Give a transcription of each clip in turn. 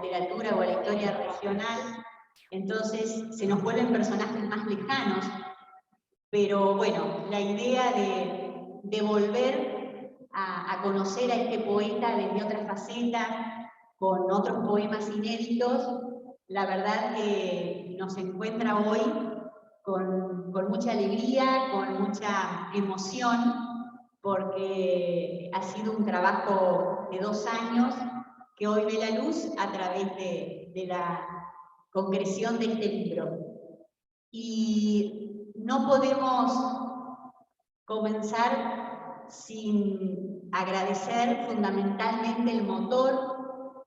literatura o a la historia regional, entonces se nos vuelven personajes más lejanos, pero bueno, la idea de volver a conocer a este poeta desde otra faceta, con otros poemas inéditos, la verdad que nos encuentra hoy con mucha alegría, con mucha emoción, porque ha sido un trabajo de 2 años que hoy ve la luz a través de la concreción de este libro. Y no podemos comenzar sin agradecer fundamentalmente el motor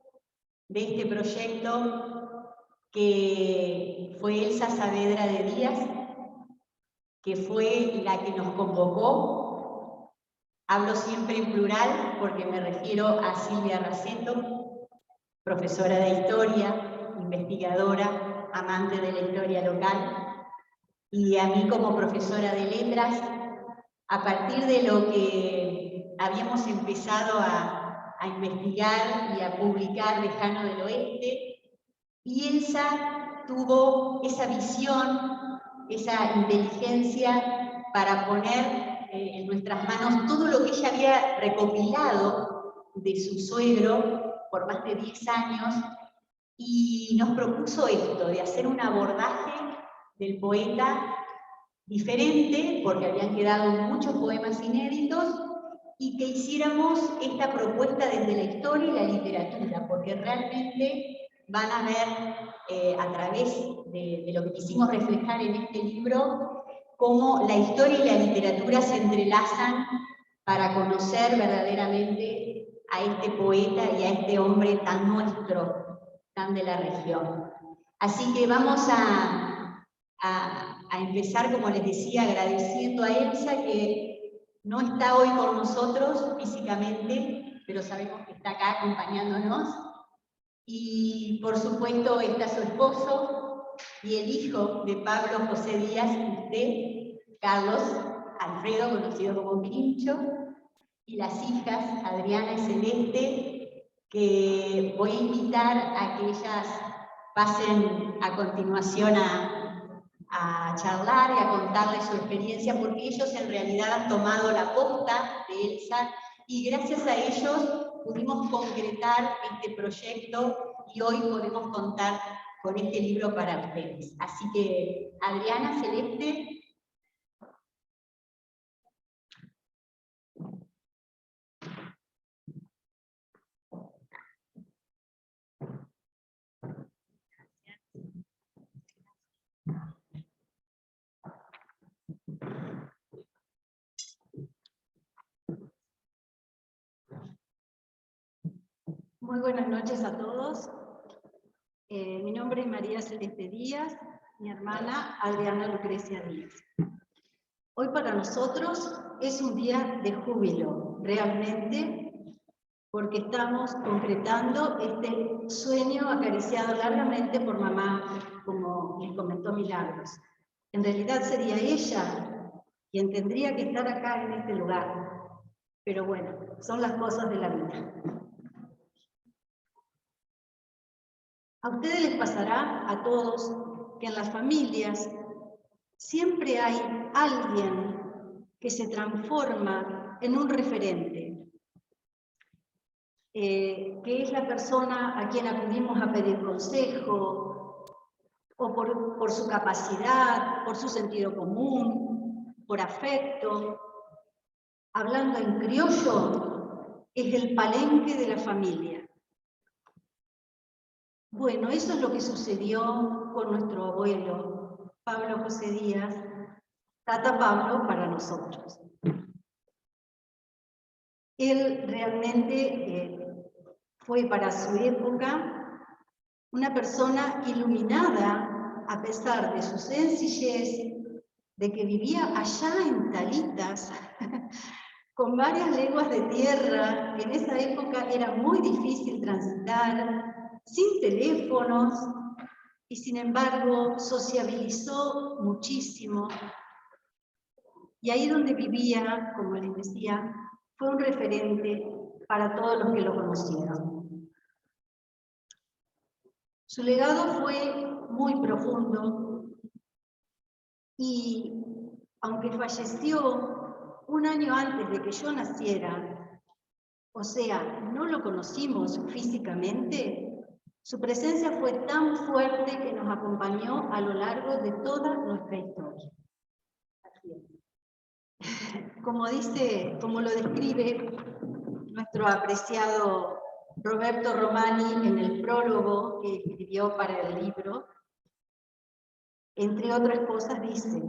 de este proyecto, que fue Elsa Saavedra de Díaz, que fue la que nos convocó. Hablo siempre en plural porque me refiero a Silvia Raceto, profesora de historia, investigadora, amante de la historia local, y a mí como profesora de letras, a partir de lo que habíamos empezado a investigar y a publicar Lejano del Oeste, y Elsa tuvo esa visión, esa inteligencia para poner en nuestras manos todo lo que ella había recopilado de su suegro por más de 10 años, y nos propuso esto, de hacer un abordaje del poeta diferente, porque habían quedado muchos poemas inéditos, y que hiciéramos esta propuesta desde la historia y la literatura, porque realmente van a ver a través de lo que quisimos reflejar en este libro, cómo la historia y la literatura se entrelazan para conocer verdaderamente a este poeta y a este hombre tan nuestro, tan de la región. Así que vamos a empezar, como les decía, agradeciendo a Elsa, que no está hoy con nosotros físicamente, pero sabemos que está acá acompañándonos. Y por supuesto está su esposo y el hijo de Pablo José Díaz, usted, Carlos Alfredo, conocido como Pirincho, y las hijas Adriana y Celeste, que voy a invitar a que ellas pasen a continuación a charlar y a contarles su experiencia, porque ellos en realidad han tomado la posta de Elsa, y gracias a ellos pudimos concretar este proyecto y hoy podemos contar con este libro para ustedes. Así que, Adriana, Celeste. Muy buenas noches a todos. Mi nombre es María Celeste Díaz, mi hermana Adriana Lucrecia Díaz. Hoy para nosotros es un día de júbilo, realmente, porque estamos concretando este sueño acariciado largamente por mamá, como les comentó Milagros. En realidad sería ella quien tendría que estar acá en este lugar, pero bueno, son las cosas de la vida. A ustedes les pasará, a todos, que en las familias siempre hay alguien que se transforma en un referente, que es la persona a quien acudimos a pedir consejo, o por su capacidad, por su sentido común, por afecto. Hablando en criollo, es el palenque de la familia. Bueno, eso es lo que sucedió con nuestro abuelo, Pablo José Díaz, Tata Pablo para nosotros. Él realmente fue para su época una persona iluminada, a pesar de su sencillez, de que vivía allá en Talitas, con varias leguas de tierra, que en esa época era muy difícil transitar, sin teléfonos, y sin embargo sociabilizó muchísimo. Y ahí donde vivía, como les decía, fue un referente para todos los que lo conocieron. Su legado fue muy profundo y aunque falleció un año antes de que yo naciera, o sea, no lo conocimos físicamente, su presencia fue tan fuerte que nos acompañó a lo largo de toda nuestra historia. Como lo describe nuestro apreciado Roberto Romani en el prólogo que escribió para el libro, entre otras cosas dice: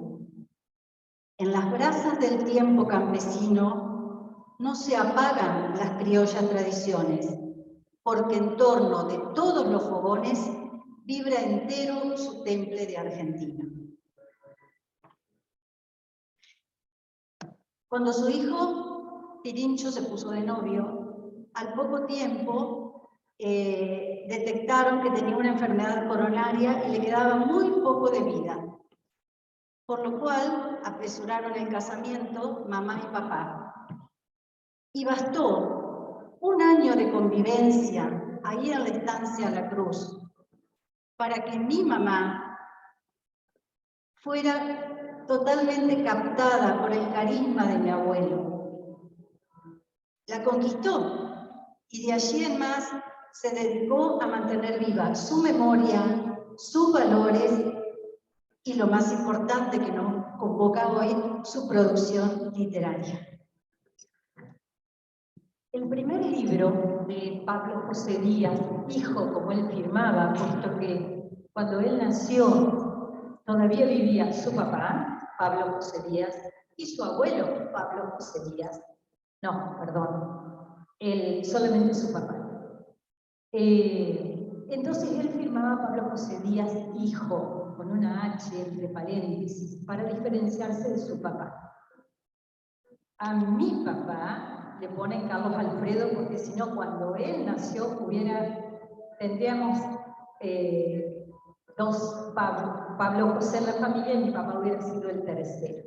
en las brasas del tiempo campesino no se apagan las criollas tradiciones, porque en torno de todos los fogones vibra entero su temple de Argentina. Cuando su hijo Pirincho se puso de novio, al poco tiempo detectaron que tenía una enfermedad coronaria y le quedaba muy poco de vida, por lo cual apresuraron el casamiento mamá y papá. Y bastó un año de convivencia ahí en la estancia La Cruz para que mi mamá fuera totalmente captada por el carisma de mi abuelo. La conquistó y de allí en más se dedicó a mantener viva su memoria, sus valores y lo más importante que nos convoca hoy, su producción literaria. El primer libro de Pablo José Díaz, hijo como él firmaba, puesto que cuando él nació todavía vivía su papá, Pablo José Díaz, y su abuelo, Pablo José Díaz. No, perdón, solamente su papá. Entonces él firmaba Pablo José Díaz, hijo, con una H entre paréntesis, para diferenciarse de su papá. A mi papá le ponen Carlos Alfredo, porque si no, cuando él nació, tendríamos dos Pablo José en la familia y mi papá hubiera sido el tercero.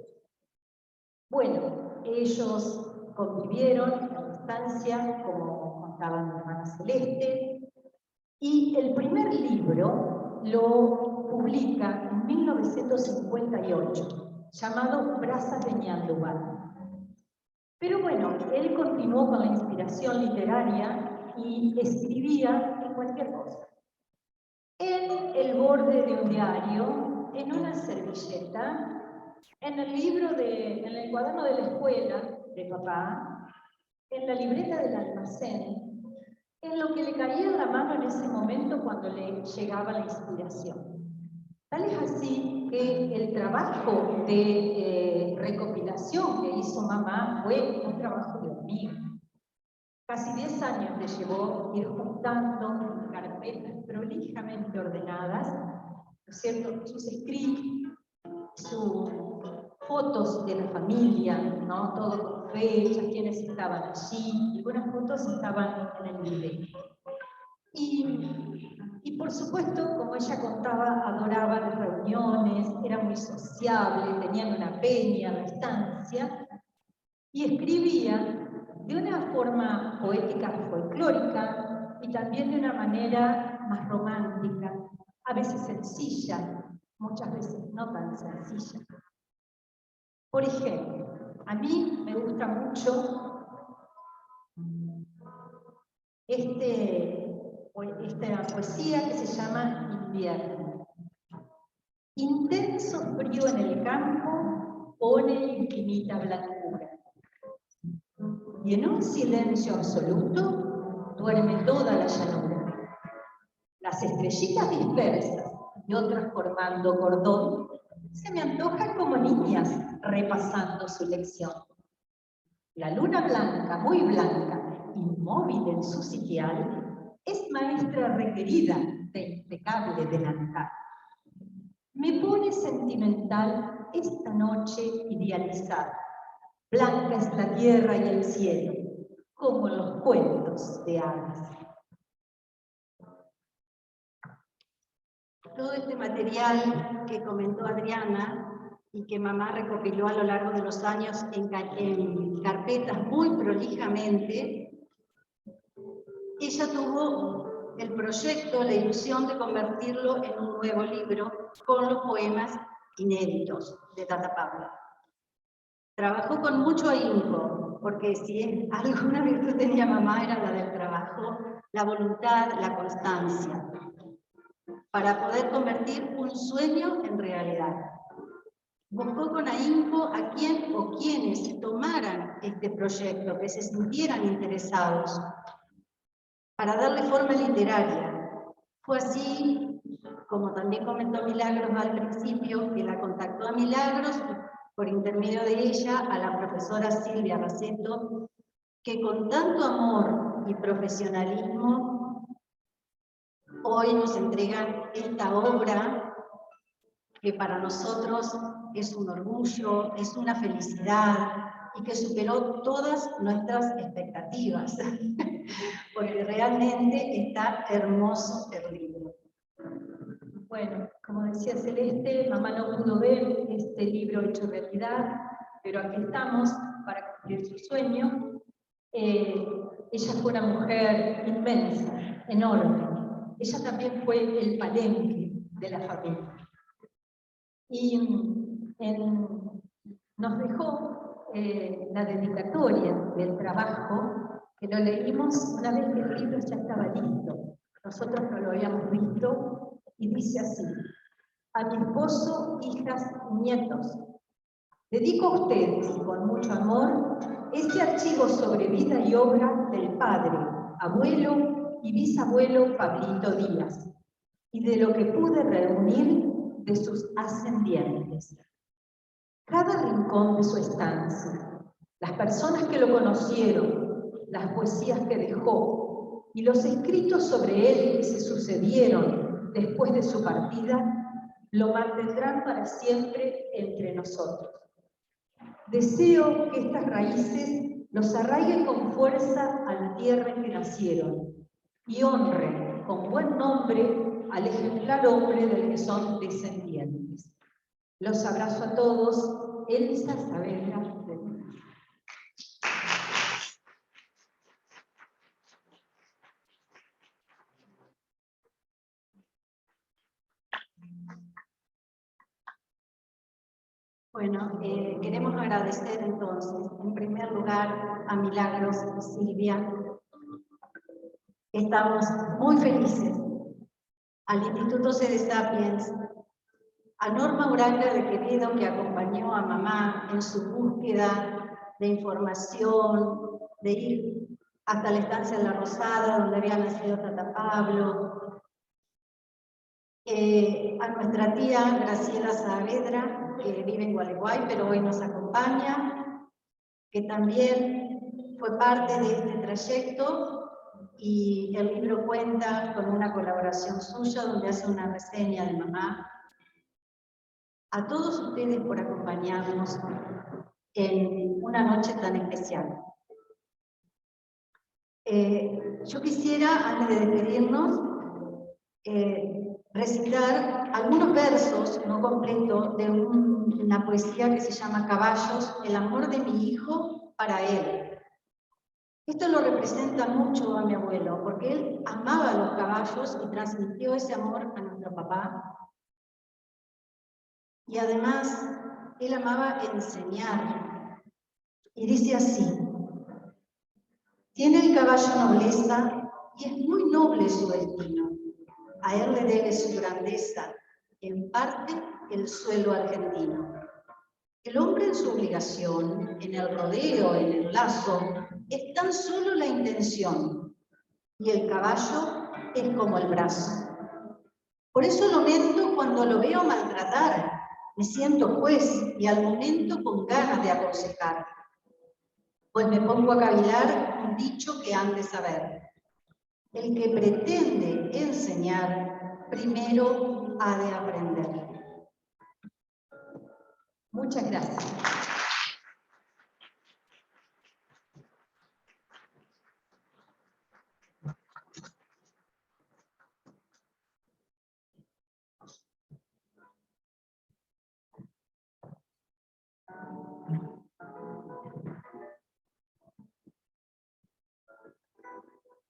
Bueno, ellos convivieron a distancia, como contaba mi hermana Celeste, y el primer libro lo publica en 1958, llamado Brasas de Ñandubal. Pero bueno, él continuó con la inspiración literaria y escribía en cualquier cosa. En el borde de un diario, en una servilleta, en el cuaderno de la escuela de papá, en la libreta del almacén, en lo que le caía en la mano en ese momento cuando le llegaba la inspiración. Tal es así que el trabajo de recopilación que hizo mamá fue un trabajo de hormiga. Casi 10 años le llevó ir juntando carpetas prolijamente ordenadas, ¿no es cierto?, sus scripts, sus fotos de la familia, ¿no?, todo con fechas, quiénes estaban allí, algunas fotos estaban en el video. Y por supuesto, como ella contaba, adoraba las reuniones, era muy sociable, tenían una peña a la estancia, y escribía de una forma poética folclórica y también de una manera más romántica, a veces sencilla, muchas veces no tan sencilla. Por ejemplo, a mí me gusta mucho esta poesía que se llama Invierno. Intenso frío en el campo pone infinita blancura. Y en un silencio absoluto duerme toda la llanura. Las estrellitas dispersas y otras formando cordón se me antojan como niñas repasando su lección. La luna blanca, muy blanca, inmóvil en su sitial, es maestra requerida de impecable delantal. Me pone sentimental esta noche idealizada. Blanca es la tierra y el cielo, como en los cuentos de hadas. Todo este material que comentó Adriana y que mamá recopiló a lo largo de los años en carpetas muy prolijamente, ella tuvo el proyecto, la ilusión de convertirlo en un nuevo libro con los poemas inéditos de Tata Paula. Trabajó con mucho ahínco, porque si alguna virtud tenía mamá era la del trabajo, la voluntad, la constancia, para poder convertir un sueño en realidad. Buscó con ahínco a quien o quienes tomaran este proyecto, que se sintieran interesados, para darle forma literaria. Fue así, como también comentó Milagros al principio, que la contactó a Milagros, por intermedio de ella, a la profesora Silvia Raceto, que con tanto amor y profesionalismo hoy nos entregan esta obra que para nosotros es un orgullo, es una felicidad y que superó todas nuestras expectativas, porque realmente está hermoso el libro. Bueno, como decía Celeste, mamá no pudo ver este libro hecho realidad, pero aquí estamos para cumplir su sueño. Ella fue una mujer inmensa, enorme. Ella también fue el palenque de la familia. Y nos dejó la dedicatoria del trabajo, que lo leímos una vez que el libro ya estaba listo. Nosotros no lo habíamos visto, y dice así: a mi esposo, hijas y nietos, dedico a ustedes, con mucho amor, este archivo sobre vida y obra del padre, abuelo y bisabuelo Pablito Díaz, y de lo que pude reunir de sus ascendientes. Cada rincón de su estancia, las personas que lo conocieron, las poesías que dejó y los escritos sobre él que se sucedieron después de su partida, lo mantendrán para siempre entre nosotros. Deseo que estas raíces los arraiguen con fuerza a la tierra en que nacieron y honren con buen nombre al ejemplar hombre del que son descendientes. Los abrazo a todos, Elsa Saavedra. Bueno, queremos agradecer entonces, en primer lugar, a Milagros y Silvia. Estamos muy felices. Al Instituto Sede Sapiens, a Norma Uranga de Quevedo, que acompañó a mamá en su búsqueda de información, de ir hasta la estancia de La Rosada, donde había nacido Tata Pablo. A nuestra tía Graciela Saavedra, que vive en Gualeguay, pero hoy nos acompaña, que también fue parte de este trayecto, y el libro cuenta con una colaboración suya, donde hace una reseña de mamá. A todos ustedes por acompañarnos en una noche tan especial. Yo quisiera, antes de despedirnos, recitar algunos versos, no completos, de una poesía que se llama Caballos, el amor de mi hijo para él. Esto lo representa mucho a mi abuelo, porque él amaba a los caballos y transmitió ese amor a nuestro papá. Y además, él amaba enseñar. Y dice así: tiene el caballo nobleza y es muy noble su destino. A él le debe su grandeza, en parte el suelo argentino. El hombre en su obligación, en el rodeo, en el lazo, es tan solo la intención, y el caballo es como el brazo. Por eso lamento cuando lo veo maltratar. Me siento juez y al momento con ganas de aconsejar. Pues me pongo a cavilar un dicho que han de saber. El que pretende enseñar, primero ha de aprender. Muchas gracias.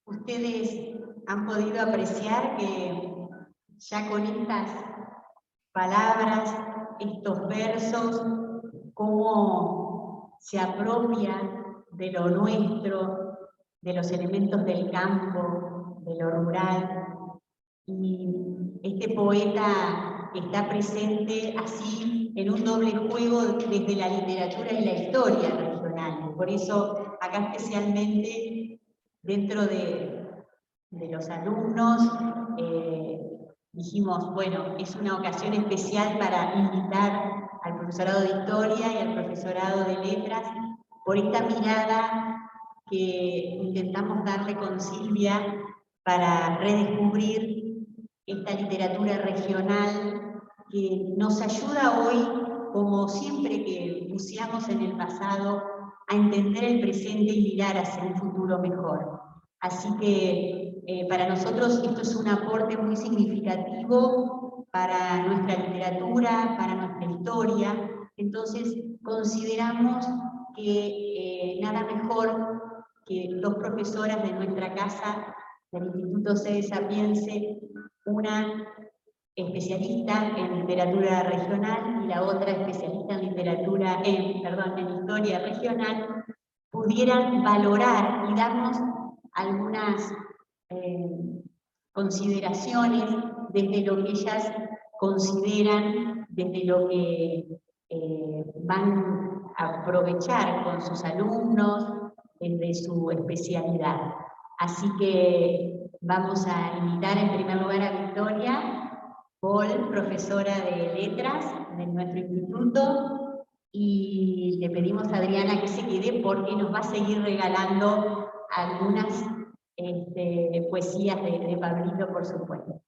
Ustedes han podido apreciar que ya con estas palabras, estos versos, cómo se apropian de lo nuestro, de los elementos del campo, de lo rural. Y este poeta está presente así en un doble juego desde la literatura y la historia regional. Por eso acá especialmente dentro de los alumnos dijimos, bueno, es una ocasión especial para invitar al profesorado de Historia y al profesorado de Letras por esta mirada que intentamos darle con Silvia para redescubrir esta literatura regional que nos ayuda hoy, como siempre que buceamos en el pasado, a entender el presente y mirar hacia un futuro mejor. Así que para nosotros esto es un aporte muy significativo para nuestra literatura, para nuestra historia. Entonces consideramos que nada mejor que dos profesoras de nuestra casa, del Instituto Sede Sapiense, una especialista en literatura regional y la otra especialista en literatura, en historia regional, pudieran valorar y darnos algunas consideraciones desde lo que ellas consideran, desde lo que van a aprovechar con sus alumnos, desde su especialidad. Así que vamos a invitar en primer lugar a Victoria Paul, profesora de Letras de nuestro instituto, y le pedimos a Adriana que se quede porque nos va a seguir regalando algunas poesías de Pablito, por supuesto.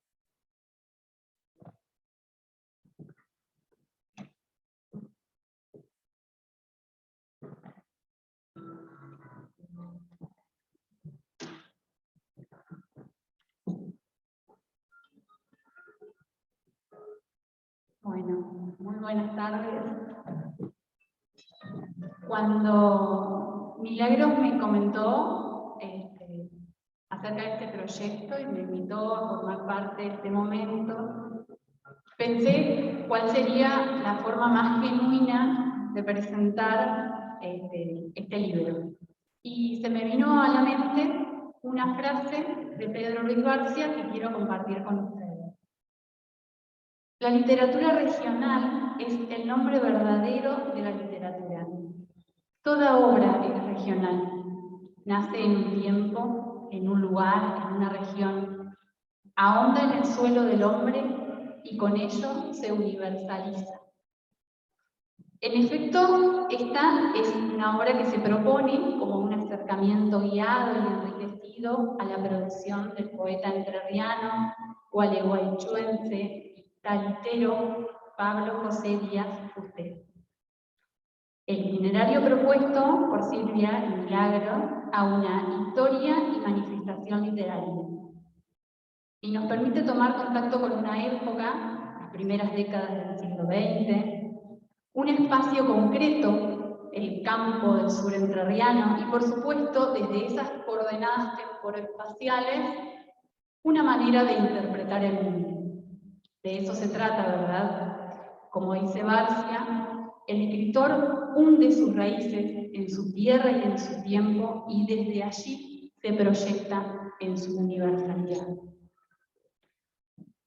Bueno, muy buenas tardes. Cuando Milagros me comentó acerca de este proyecto y me invitó a formar parte de este momento, pensé cuál sería la forma más genuina de presentar este libro. Y se me vino a la mente una frase de Pedro Ruiz García que quiero compartir con ustedes. La literatura regional es el nombre verdadero de la literatura. Toda obra es regional. Nace en un tiempo, en un lugar, en una región. Ahonda en el suelo del hombre y con ello se universaliza. En efecto, esta es una obra que se propone como un acercamiento guiado y enriquecido a la producción del poeta entrerriano, gualeguaychuense, talitero Pablo José Díaz Fuster. El itinerario propuesto por Silvia y Milagro a una historia y manifestación literaria. Y nos permite tomar contacto con una época, las primeras décadas del siglo XX, un espacio concreto, el campo del sur entrerriano, y por supuesto, desde esas coordenadas temporoespaciales, una manera de interpretar el mundo. De eso se trata, ¿verdad? Como dice Barcia, el escritor hunde sus raíces en su tierra y en su tiempo, y desde allí se proyecta en su universalidad.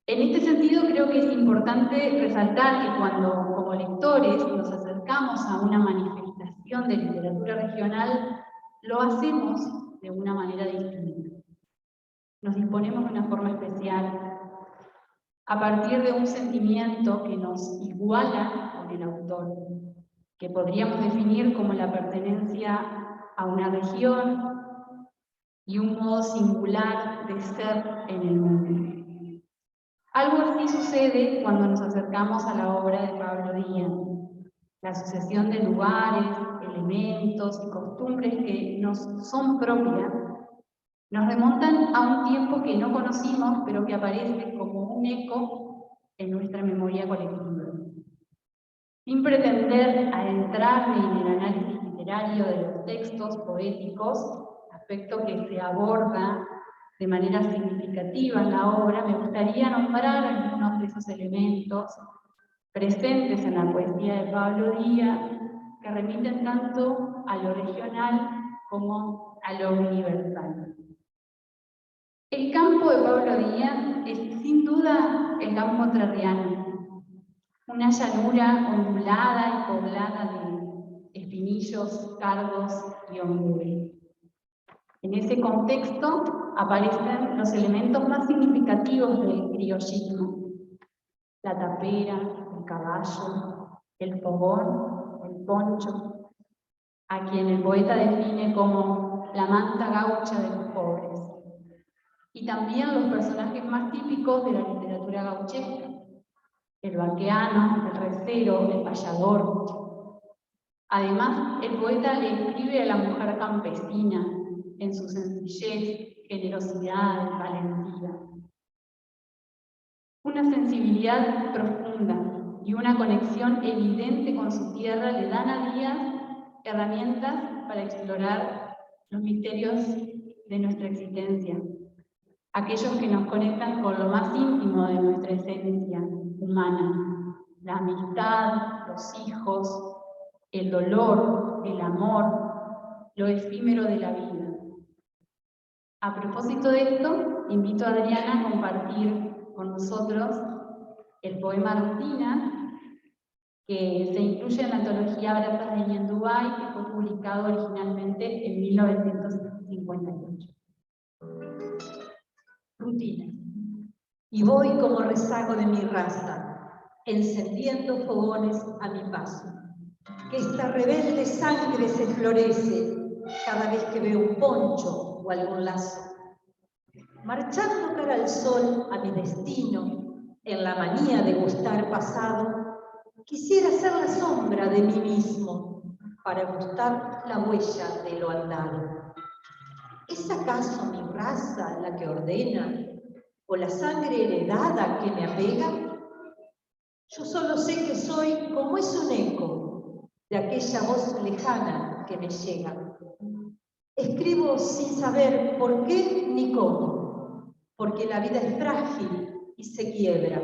En este sentido, creo que es importante resaltar que cuando, como lectores, nos acercamos a una manifestación de literatura regional, lo hacemos de una manera distinta. Nos disponemos de una forma especial, a partir de un sentimiento que nos iguala con el autor, que podríamos definir como la pertenencia a una región y un modo singular de ser en el mundo. Algo así sucede cuando nos acercamos a la obra de Pablo Díaz. La sucesión de lugares, elementos y costumbres que nos son propias nos remontan a un tiempo que no conocimos, pero que aparece como un eco en nuestra memoria colectiva. Sin pretender adentrarme en el análisis literario de los textos poéticos, aspecto que se aborda de manera significativa en la obra, me gustaría nombrar algunos de esos elementos presentes en la poesía de Pablo Díaz, que remiten tanto a lo regional como a lo universal. El campo de Pablo Díaz es sin duda el campo entrerriano, una llanura ondulada y poblada de espinillos, cardos y ombúes. En ese contexto aparecen los elementos más significativos del criollismo: la tapera, el caballo, el fogón, el poncho, a quien el poeta define como la manta gaucha de los pobres, y también los personajes más típicos de la literatura gauchesca: el vaqueano, el recero, el payador. Además, el poeta le escribe a la mujer campesina en su sencillez, generosidad, valentía. Una sensibilidad profunda y una conexión evidente con su tierra le dan a Díaz herramientas para explorar los misterios de nuestra existencia, aquellos que nos conectan con lo más íntimo de nuestra esencia humana: la amistad, los hijos, el dolor, el amor, lo efímero de la vida. A propósito de esto, invito a Adriana a compartir con nosotros el poema Rutina, que se incluye en la antología Brazas de Ñandubay, que fue publicado originalmente en 1958. Rutina. Y voy como rezago de mi raza, encendiendo fogones a mi paso. Que esta rebelde sangre se florece cada vez que veo un poncho o algún lazo. Marchando cara al sol a mi destino, en la manía de gustar pasado, quisiera ser la sombra de mí mismo para gustar la huella de lo andado. ¿Es acaso mi raza la que ordena o la sangre heredada que me apega? Yo solo sé que soy como es un eco de aquella voz lejana que me llega. Escribo sin saber por qué ni cómo, porque la vida es frágil y se quiebra,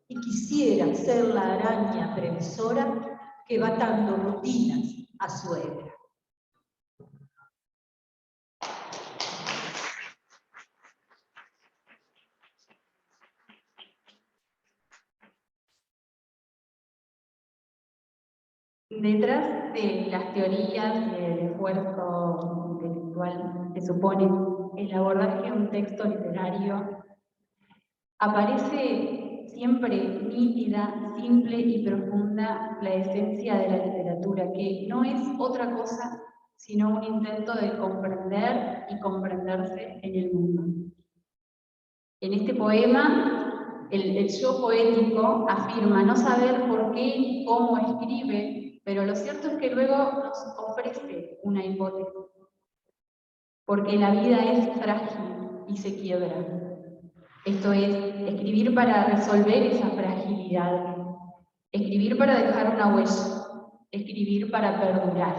y quisiera ser la araña previsora que va dando rutinas a su hebra. Detrás de las teorías y el esfuerzo intelectual que supone el abordaje de un texto literario, aparece siempre nítida, simple y profunda la esencia de la literatura, que no es otra cosa sino un intento de comprender y comprenderse en el mundo. En este poema, el yo poético afirma no saber por qué ni cómo escribe, pero lo cierto es que luego nos ofrece una hipótesis, porque la vida es frágil y se quiebra. Esto es, escribir para resolver esa fragilidad, escribir para dejar una huella, escribir para perdurar.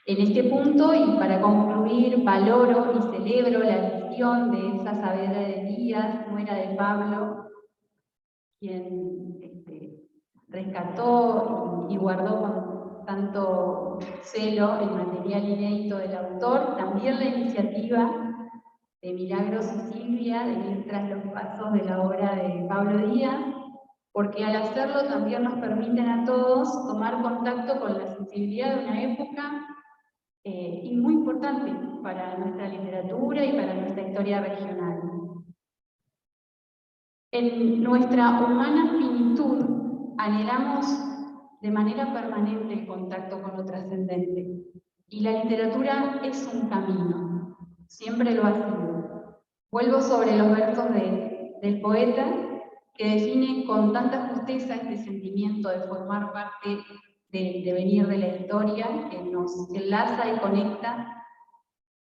En este punto, y para concluir, valoro y celebro la visión de esa Saavedra de Díaz, nuera de Pablo, quien rescató y guardó con tanto celo el material inédito del autor, también la iniciativa de Milagros y Silvia de ir tras los pasos de la obra de Pablo Díaz, porque al hacerlo también nos permiten a todos tomar contacto con la sensibilidad de una época y muy importante para nuestra literatura y para nuestra historia regional. En nuestra humana finitud anhelamos de manera permanente el contacto con lo trascendente, y la literatura es un camino, siempre lo ha sido. Vuelvo sobre los versos del poeta, que define con tanta justeza este sentimiento de formar parte del devenir de la historia, que nos enlaza y conecta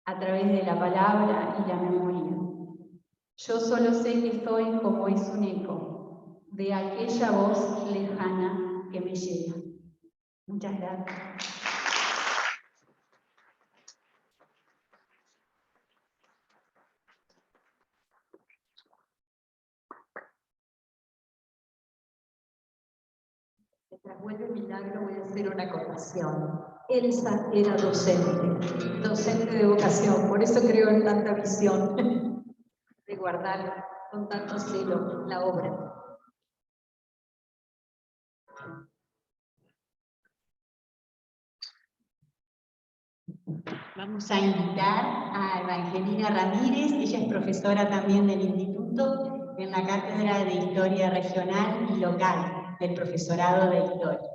a través de la palabra y la memoria. Yo solo sé que soy como es un eco de aquella voz lejana que me llega. Muchas gracias. Mientras vuelve Milagro voy a hacer una acotación. Elsa era docente de vocación, por eso creo en tanta visión de guardar con tanto celo la obra. Vamos a invitar a Evangelina Ramírez, ella es profesora también del instituto en la Cátedra de Historia Regional y Local del Profesorado de Historia.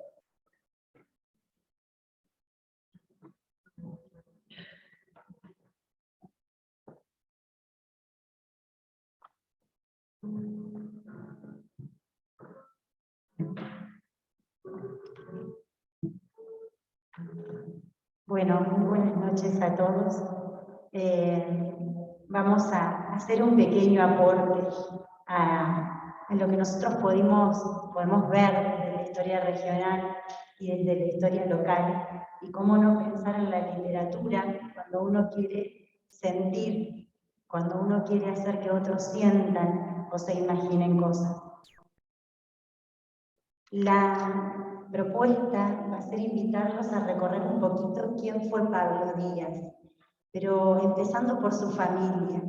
Bueno, muy buenas noches a todos. Vamos a hacer un pequeño aporte a lo que nosotros podemos ver desde la historia regional y desde la historia local, y cómo no pensar en la literatura cuando uno quiere sentir, cuando uno quiere hacer que otros sientan o se imaginen cosas. La propuesta va a ser invitarlos a recorrer un poquito quién fue Pablo Díaz, pero empezando por su familia,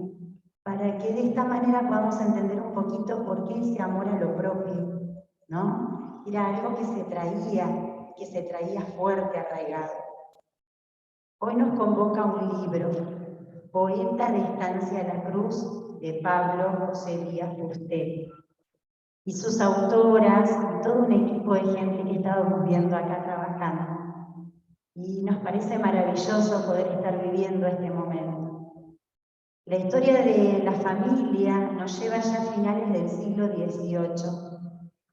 para que de esta manera podamos entender un poquito por qué ese amor a lo propio, ¿no? Era algo que se traía fuerte, arraigado. Hoy nos convoca un libro, Poeta de Estancia La Cruz, de Pablo José Díaz Fuster. Y sus autoras, y todo un equipo de gente que estábamos viendo acá trabajando. Y nos parece maravilloso poder estar viviendo este momento. La historia de la familia nos lleva ya a finales del siglo XVIII,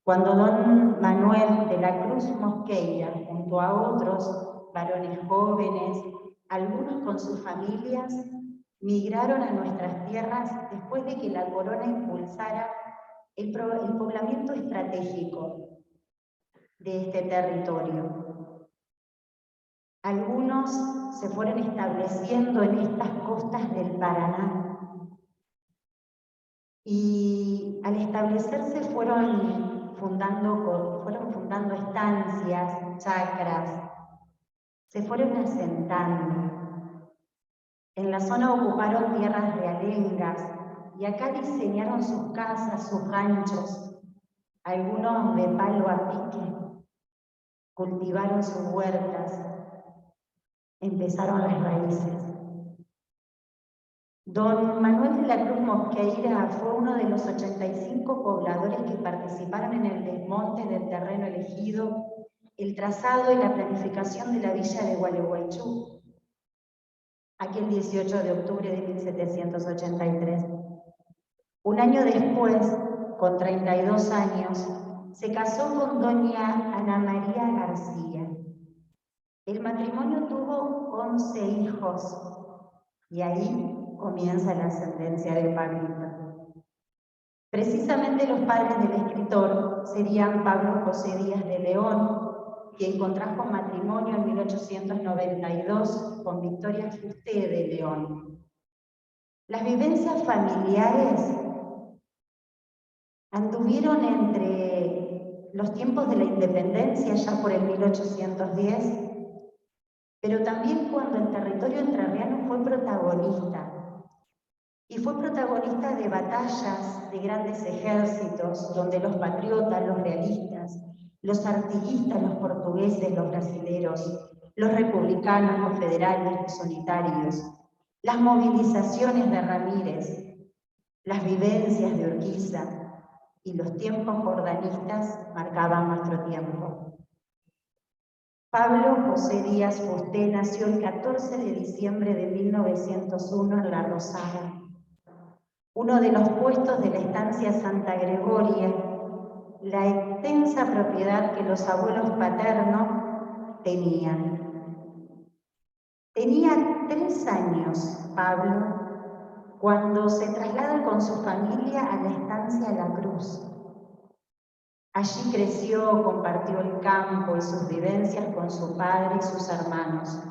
cuando don Manuel de la Cruz Mosqueira, junto a otros varones jóvenes, algunos con sus familias, migraron a nuestras tierras después de que la corona impulsara el poblamiento estratégico de este territorio. Algunos se fueron estableciendo en estas costas del Paraná y al establecerse fueron fundando estancias, chacras, se fueron asentando. En la zona ocuparon tierras realengas y acá diseñaron sus casas, sus ranchos, algunos de palo a pique, cultivaron sus huertas, empezaron las raíces. Don Manuel de la Cruz Mosqueira fue uno de los 85 pobladores que participaron en el desmonte del terreno elegido, el trazado y la planificación de la villa de Gualeguaychú, aquel 18 de octubre de 1783. Un año después, con 32 años, se casó con doña Ana María García. El matrimonio tuvo 11 hijos y ahí comienza la ascendencia de Pablito. Precisamente los padres del escritor serían Pablo José Díaz de León, quien contrajo matrimonio en 1892 con Victoria Fuster de León. Las vivencias familiares anduvieron entre los tiempos de la independencia, ya por el 1810, pero también cuando el territorio entrerriano fue protagonista. Y fue protagonista de batallas, de grandes ejércitos, donde los patriotas, los realistas, los artiguistas, los portugueses, los brasileros, los republicanos, los federales, los unitarios, las movilizaciones de Ramírez, las vivencias de Urquiza y los tiempos jordanistas marcaban nuestro tiempo. Pablo José Díaz Fuster nació el 14 de diciembre de 1901 en La Rosada, uno de los puestos de la estancia Santa Gregoria, la extensa propiedad que los abuelos paternos tenían. Tenía 3 años Pablo cuando se traslada con su familia a la estancia La Cruz. Allí creció, compartió el campo y sus vivencias con su padre y sus hermanos,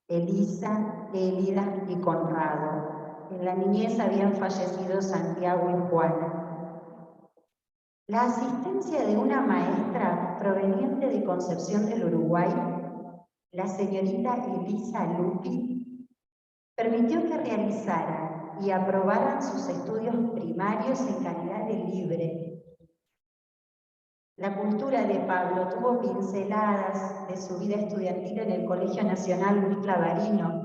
Elisa, Élida y Conrado. En la niñez habían fallecido Santiago y Juana. La asistencia de una maestra proveniente de Concepción del Uruguay, la señorita Elisa Lupi, permitió que realizara y aprobaran sus estudios primarios en calidad de libre. La cultura de Pablo tuvo pinceladas de su vida estudiantil en el Colegio Nacional Luis Clavarino,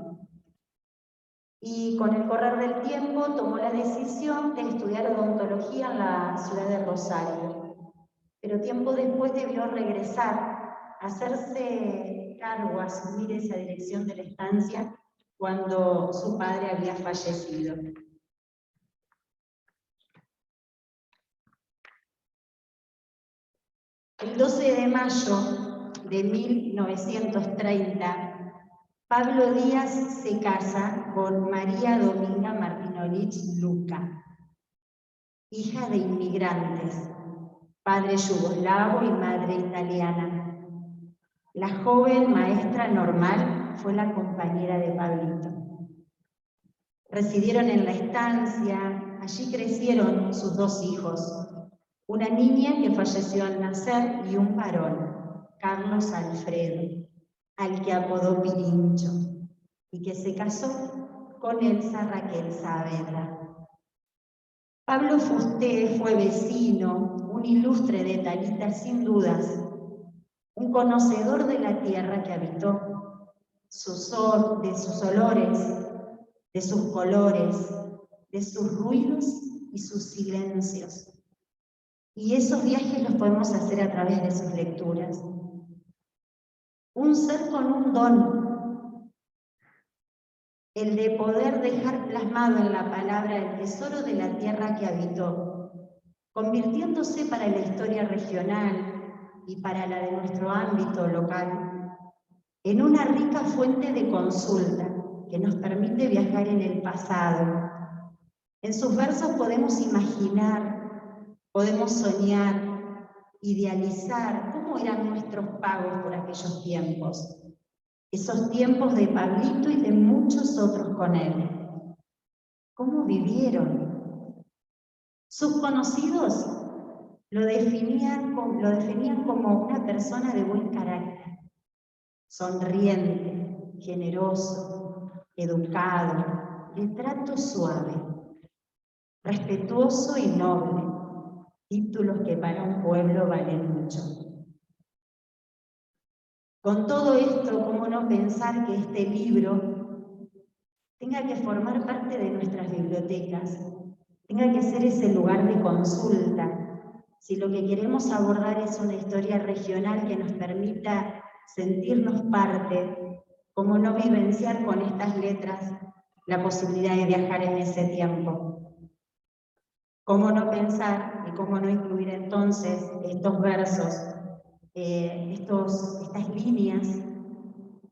y con el correr del tiempo tomó la decisión de estudiar odontología en la ciudad de Rosario. Pero tiempo después debió regresar, hacerse cargo, asumir esa dirección de la estancia cuando su padre había fallecido. El 12 de mayo de 1930, Pablo Díaz se casa con María Dominga Martinolich Luca, hija de inmigrantes, padre yugoslavo y madre italiana. La joven maestra normal fue la compañera de Pablito. Residieron en la estancia, allí crecieron sus dos hijos, una niña que falleció al nacer y un varón, Carlos Alfredo, al que apodó Pirincho, y que se casó con Elsa Raquel Saavedra. Pablo Fusté fue vecino, un ilustre de Talita sin dudas, un conocedor de la tierra que habitó, de sus olores, de sus colores, de sus ruidos y sus silencios. Y esos viajes los podemos hacer a través de sus lecturas. Un ser con un don, el de poder dejar plasmado en la palabra el tesoro de la tierra que habitó, convirtiéndose para la historia regional y para la de nuestro ámbito local en una rica fuente de consulta que nos permite viajar en el pasado. En sus versos podemos imaginar, podemos soñar, idealizar cómo eran nuestros pagos por aquellos tiempos. Esos tiempos de Pablito y de muchos otros con él. ¿Cómo vivieron? Sus conocidos lo definían como una persona de buen carácter, sonriente, generoso, educado, de trato suave, respetuoso y noble, títulos que para un pueblo valen mucho. Con todo esto, ¿cómo no pensar que este libro tenga que formar parte de nuestras bibliotecas, tenga que ser ese lugar de consulta? Si lo que queremos abordar es una historia regional que nos permita sentirnos parte, ¿cómo no vivenciar con estas letras la posibilidad de viajar en ese tiempo? ¿Cómo no pensar y cómo no incluir entonces estos versos, estas líneas,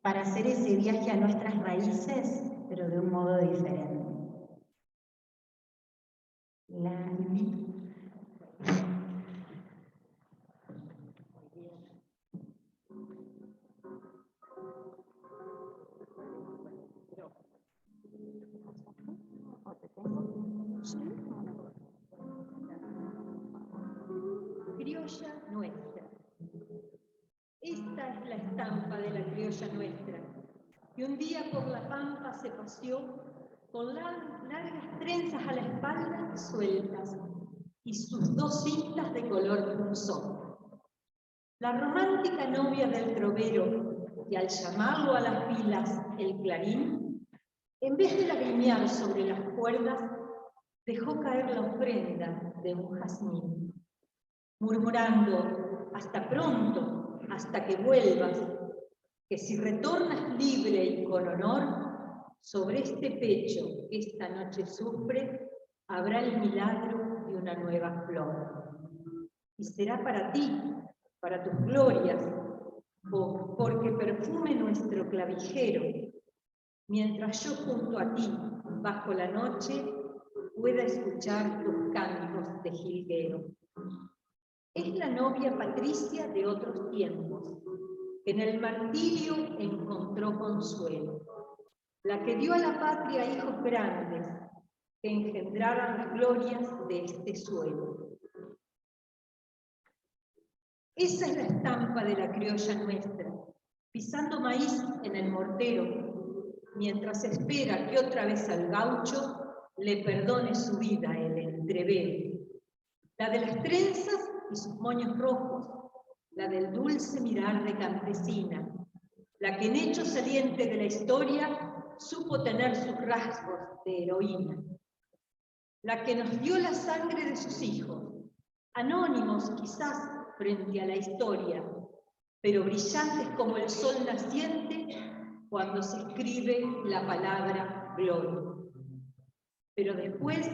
para hacer ese viaje a nuestras raíces, pero de un modo diferente? Criolla nuestra. Esta es la estampa de la criolla nuestra, que un día por la pampa se paseó con largas trenzas a la espalda sueltas y sus dos cintas de color punzón. La romántica novia del trovero, que al llamarlo a las pilas el clarín, en vez de lagrimear sobre las cuerdas, dejó caer la ofrenda de un jazmín, murmurando: hasta pronto, hasta que vuelvas, que si retornas libre y con honor, sobre este pecho que esta noche sufre, habrá el milagro de una nueva flor. Y será para ti, para tus glorias, porque perfume nuestro clavijero, mientras yo junto a ti, bajo la noche, pueda escuchar tus cantos de jilguero. Es la novia Patricia de otros tiempos, que en el martirio encontró consuelo, la que dio a la patria hijos grandes, que engendraran las glorias de este suelo. Esa es la estampa de la criolla nuestra, pisando maíz en el mortero, mientras espera que otra vez al gaucho le perdone su vida el entrevero. La de las trenzas y sus moños rojos, la del dulce mirar de campesina, la que en hecho saliente de la historia supo tener sus rasgos de heroína, la que nos dio la sangre de sus hijos, anónimos quizás frente a la historia, pero brillantes como el sol naciente cuando se escribe la palabra gloria. Pero después,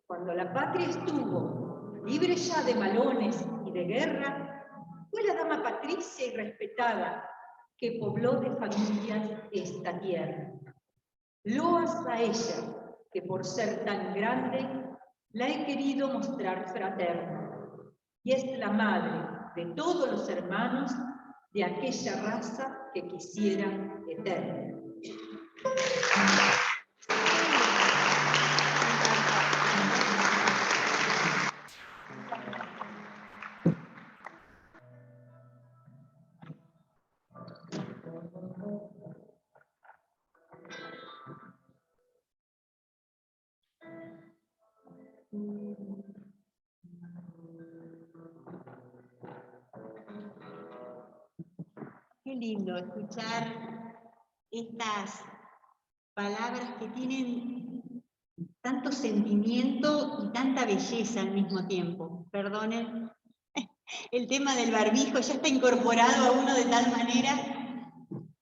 cuando la patria estuvo libre ya de malones y de guerra, fue la dama patricia y respetada que pobló de familias esta tierra. Loas a ella, que por ser tan grande, la he querido mostrar fraterna, y es la madre de todos los hermanos de aquella raza que quisiera eterna. Qué lindo escuchar estas palabras que tienen tanto sentimiento y tanta belleza al mismo tiempo. Perdonen, el tema del barbijo ya está incorporado a uno de tal manera,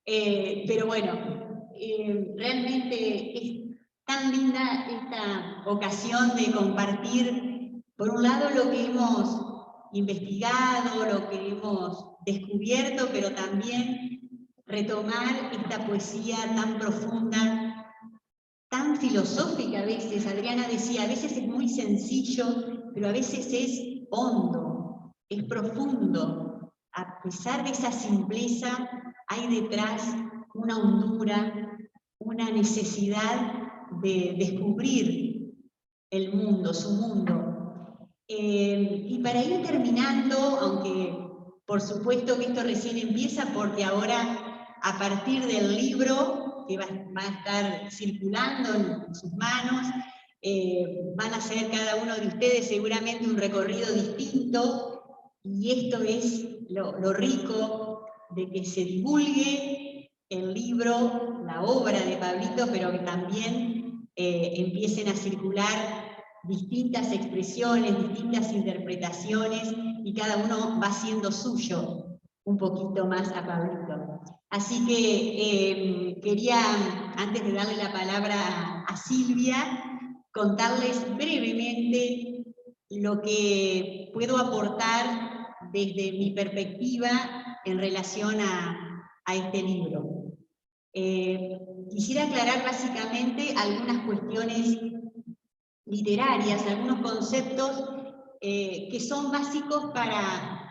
pero bueno, realmente es tan linda esta ocasión de compartir, por un lado, lo que hemos investigado, lo que hemos descubierto, pero también retomar esta poesía tan profunda, tan filosófica a veces. Adriana decía, a veces es muy sencillo, pero a veces es hondo, es profundo. A pesar de esa simpleza, hay detrás una hondura, una necesidad de descubrir el mundo, su mundo. Y para ir terminando, aunque por supuesto que esto recién empieza, porque ahora a partir del libro que va a estar circulando en sus manos, van a hacer cada uno de ustedes seguramente un recorrido distinto, y esto es lo rico de que se divulgue el libro, la obra de Pablito, pero que también empiecen a circular distintas expresiones, distintas interpretaciones, y cada uno va haciendo suyo un poquito más a Pablito. Así que quería, antes de darle la palabra a Silvia, contarles brevemente lo que puedo aportar desde mi perspectiva en relación a este libro. Quisiera aclarar básicamente algunas cuestiones literarias, algunos conceptos que son básicos para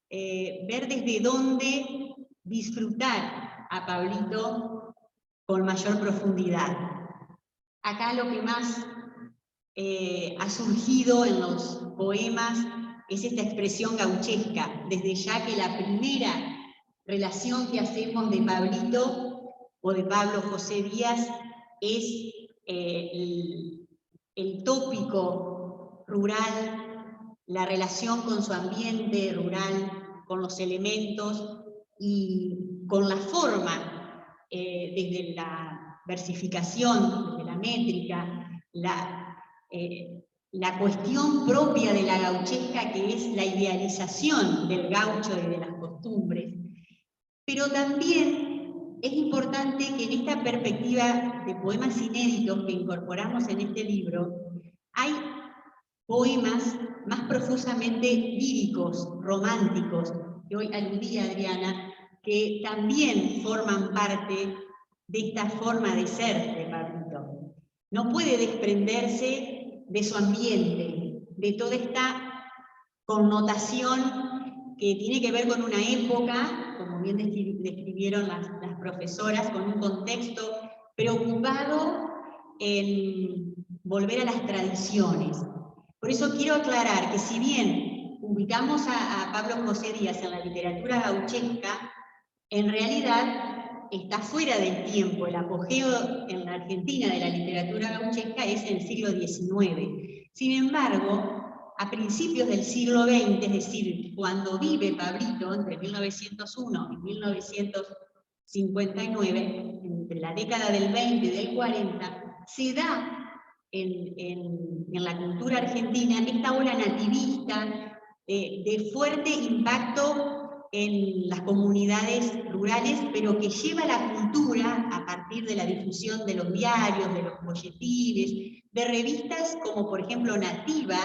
ver desde dónde disfrutar a Pablito con mayor profundidad. Acá lo que más ha surgido en los poemas es esta expresión gauchesca, desde ya que la primera relación que hacemos de Pablito o de Pablo José Díaz es el tópico rural, la relación con su ambiente rural, con los elementos y con la forma, desde la versificación, desde la métrica, la cuestión propia de la gauchesca, que es la idealización del gaucho y de las costumbres. Pero también es importante que en esta perspectiva de poemas inéditos que incorporamos en este libro, hay poemas más profusamente líricos, románticos, que hoy aludía Adriana, que también forman parte de esta forma de ser de Pablito. No puede desprenderse de su ambiente, de toda esta connotación que tiene que ver con una época, como bien describieron las profesoras, con un contexto preocupado en volver a las tradiciones. Por eso quiero aclarar que si bien ubicamos a Pablo José Díaz en la literatura gauchesca, en realidad está fuera del tiempo. El apogeo en la Argentina de la literatura gauchesca es en el siglo XIX. Sin embargo, a principios del siglo XX, es decir, cuando vive Pablito, entre 1901 y 1959, entre la década del 20 y del 40, se da en la cultura argentina esta ola nativista de fuerte impacto en las comunidades rurales, pero que lleva la cultura a partir de la difusión de los diarios, de los folletines, de revistas como por ejemplo Nativa,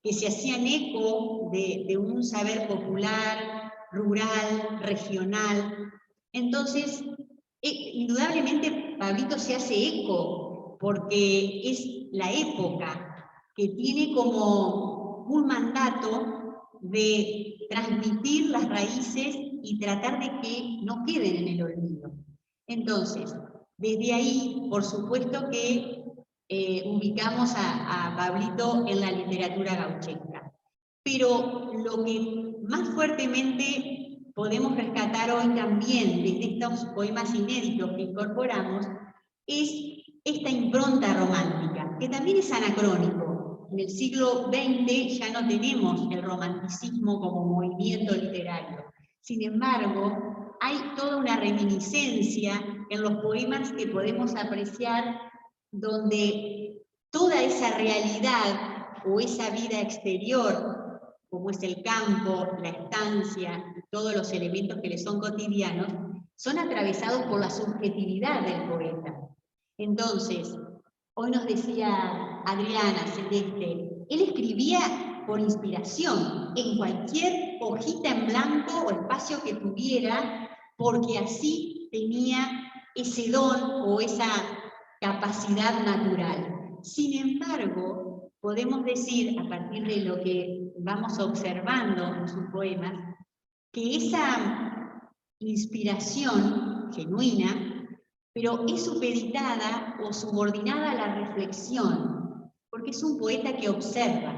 que se hacían eco de un saber popular, rural, regional. Entonces, indudablemente Pablito se hace eco, porque es la época que tiene como un mandato de transmitir las raíces y tratar de que no queden en el olvido. Entonces, desde ahí, por supuesto que ubicamos a Pablito en la literatura gauchesca. Pero lo que más fuertemente podemos rescatar hoy también desde estos poemas inéditos que incorporamos es esta impronta romántica, que también es anacrónico. En el siglo XX ya no tenemos el romanticismo como movimiento literario. Sin embargo, hay toda una reminiscencia en los poemas que podemos apreciar donde toda esa realidad o esa vida exterior, como es el campo, la estancia, todos los elementos que le son cotidianos, son atravesados por la subjetividad del poeta. Entonces, hoy nos decía Adriana Celeste, él escribía por inspiración, en cualquier hojita en blanco o espacio que tuviera, porque así tenía ese don o esa capacidad natural. Sin embargo, podemos decir, a partir de lo que vamos observando en sus poemas, que esa inspiración genuina, pero es supeditada o subordinada a la reflexión, porque es un poeta que observa,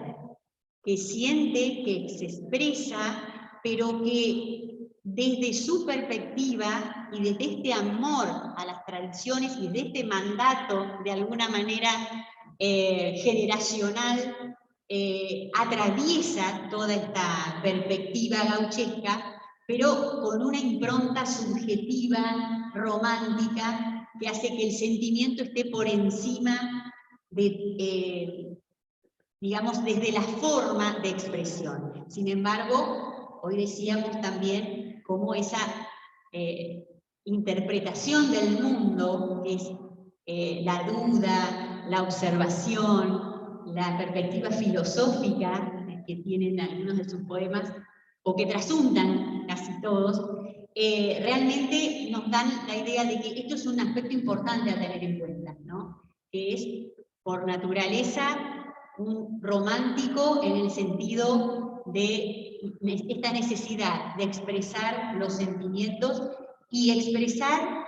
que siente, que se expresa, pero que desde su perspectiva y desde este amor a las tradiciones y desde este mandato, de alguna manera generacional, atraviesa toda esta perspectiva gauchesca, pero con una impronta subjetiva, romántica, que hace que el sentimiento esté por encima de, digamos, desde la forma de expresión. Sin embargo, hoy decíamos también cómo esa interpretación del mundo, que es la duda, la observación, la perspectiva filosófica que tienen algunos de sus poemas, o que trasuntan casi todos, realmente nos dan la idea de que esto es un aspecto importante a tener en cuenta, ¿no? Que es, por naturaleza, un romántico en el sentido de esta necesidad de expresar los sentimientos y expresar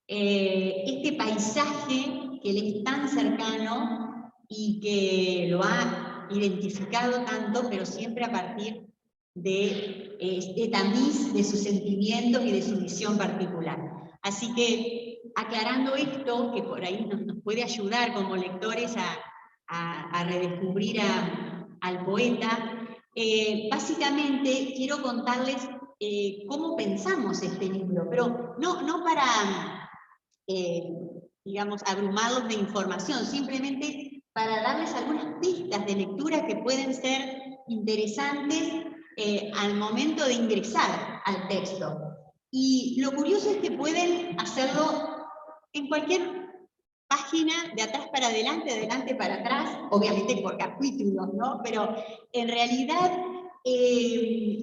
este paisaje que le es tan cercano y que lo ha identificado tanto, pero siempre a partir de este tamiz de sus sentimientos y de su visión particular. Así que, aclarando esto, que por ahí nos puede ayudar como lectores a redescubrir al poeta, básicamente quiero contarles cómo pensamos este libro, pero no para, digamos, abrumarlos de información, simplemente para darles algunas pistas de lectura que pueden ser interesantes al momento de ingresar al texto. Y lo curioso es que pueden hacerlo en cualquier página, de atrás para adelante, de adelante para atrás, obviamente por capítulos, ¿no? Pero en realidad,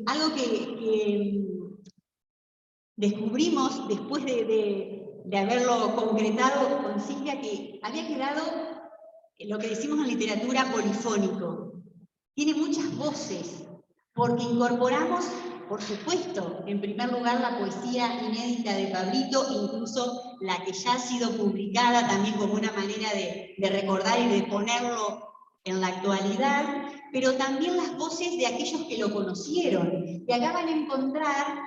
algo que descubrimos después de haberlo concretado con Silvia, que había quedado lo que decimos en literatura polifónico. Tiene muchas voces, porque incorporamos, por supuesto, en primer lugar la poesía inédita de Pablito, incluso la que ya ha sido publicada también como una manera de recordar y de ponerlo en la actualidad, pero también las voces de aquellos que lo conocieron. Y acá van a encontrar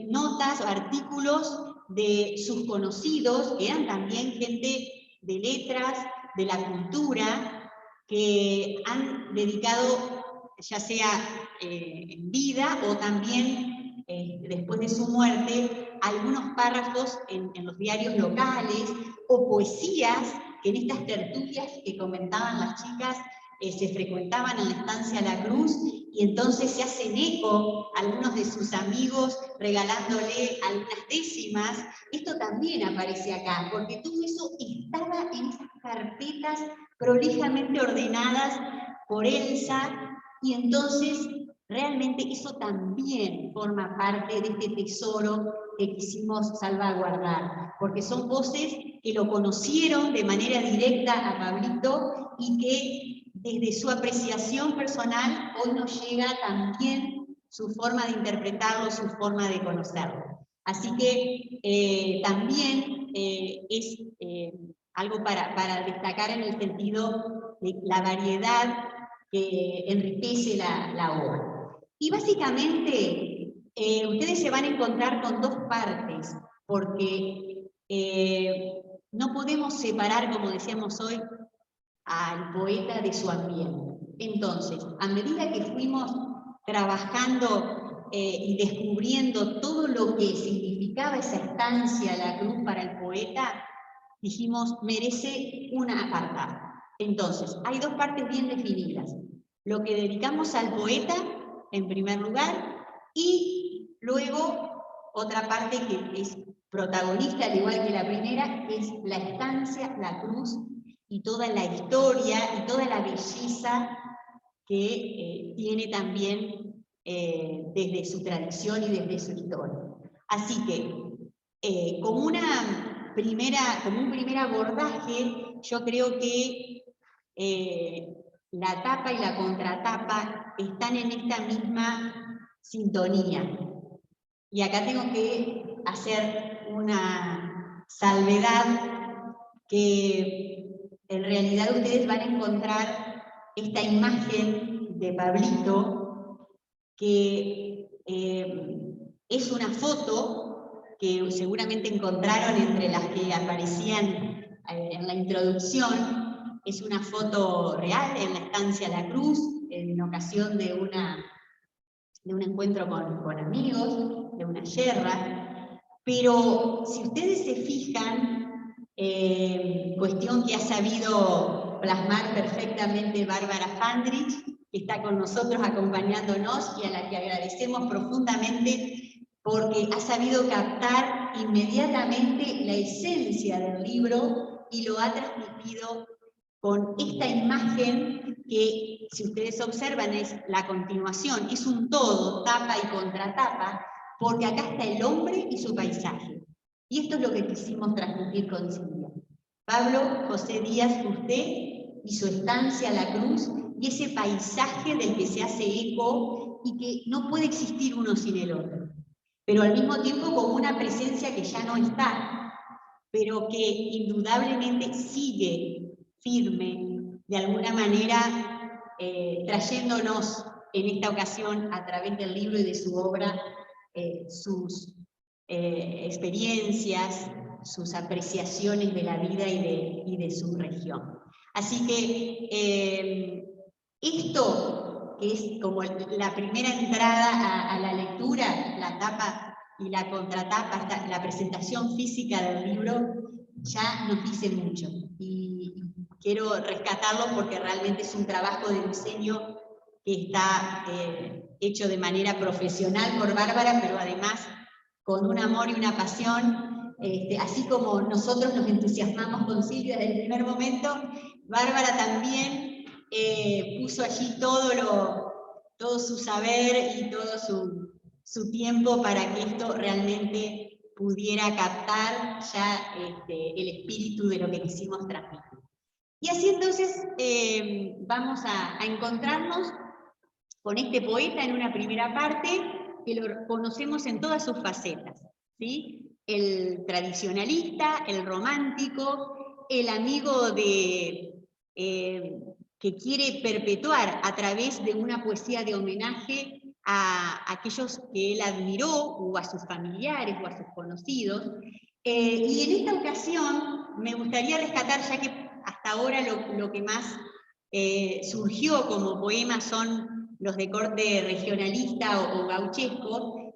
notas o artículos de sus conocidos, que eran también gente de letras, de la cultura, que han dedicado, ya sea en vida o también después de su muerte, algunos párrafos en los diarios locales, o poesías que en estas tertulias que comentaban las chicas se frecuentaban en la estancia La Cruz, y entonces se hacen eco algunos de sus amigos regalándole algunas décimas. Esto también aparece acá, porque todo eso estaba en esas carpetas prolijamente ordenadas por Elsa, y entonces realmente eso también forma parte de este tesoro que quisimos salvaguardar, porque son voces que lo conocieron de manera directa a Pablito y que desde su apreciación personal hoy nos llega también su forma de interpretarlo, su forma de conocerlo. Así que también es algo para destacar en el sentido de la variedad que enriquece la obra. Y básicamente ustedes se van a encontrar con dos partes, porque no podemos separar, como decíamos hoy, al poeta de su ambiente. Entonces, a medida que fuimos trabajando y descubriendo todo lo que significaba esa estancia La Cruz para el poeta, dijimos, merece una apartado. Entonces, hay dos partes bien definidas. Lo que dedicamos al poeta, en primer lugar, y luego otra parte que es protagonista, al igual que la primera, que es la estancia La Cruz, y toda la historia y toda la belleza que tiene también desde su tradición y desde su historia. Así que, como un primer abordaje, yo creo que la tapa y la contratapa están en esta misma sintonía. Y acá tengo que hacer una salvedad, que en realidad ustedes van a encontrar esta imagen de Pablito, que es una foto que seguramente encontraron entre las que aparecían en la introducción. Es una foto real en la estancia La Cruz, en ocasión de un encuentro con amigos, de una yerra. Pero si ustedes se fijan, cuestión que ha sabido plasmar perfectamente Bárbara Fandrich, que está con nosotros acompañándonos y a la que agradecemos profundamente porque ha sabido captar inmediatamente la esencia del libro y lo ha transmitido con esta imagen que, si ustedes observan, es la continuación, es un todo, tapa y contratapa, porque acá está el hombre y su paisaje. Y esto es lo que quisimos transmitir con Silvia. Pablo José Díaz, usted y su estancia a La Cruz, y ese paisaje del que se hace eco y que no puede existir uno sin el otro, pero al mismo tiempo como una presencia que ya no está, pero que indudablemente sigue firme, de alguna manera trayéndonos en esta ocasión a través del libro y de su obra sus experiencias, sus apreciaciones de la vida y de su región. Así que esto, que es como la primera entrada a la lectura, la tapa y la contratapa, hasta la presentación física del libro, ya nos dice mucho. Y quiero rescatarlo porque realmente es un trabajo de diseño que está hecho de manera profesional por Bárbara, pero además con un amor y una pasión, así como nosotros nos entusiasmamos con Silvia desde el primer momento, Bárbara también puso allí todo su saber y todo su tiempo para que esto realmente pudiera captar ya el espíritu de lo que quisimos transmitir. Y así entonces vamos a encontrarnos con este poeta en una primera parte que lo conocemos en todas sus facetas, ¿sí? El tradicionalista, el romántico, el amigo de que quiere perpetuar a través de una poesía de homenaje a aquellos que él admiró, o a sus familiares, o a sus conocidos. Y en esta ocasión me gustaría rescatar, ya que hasta ahora lo que más surgió como poema son los de corte regionalista o gauchesco.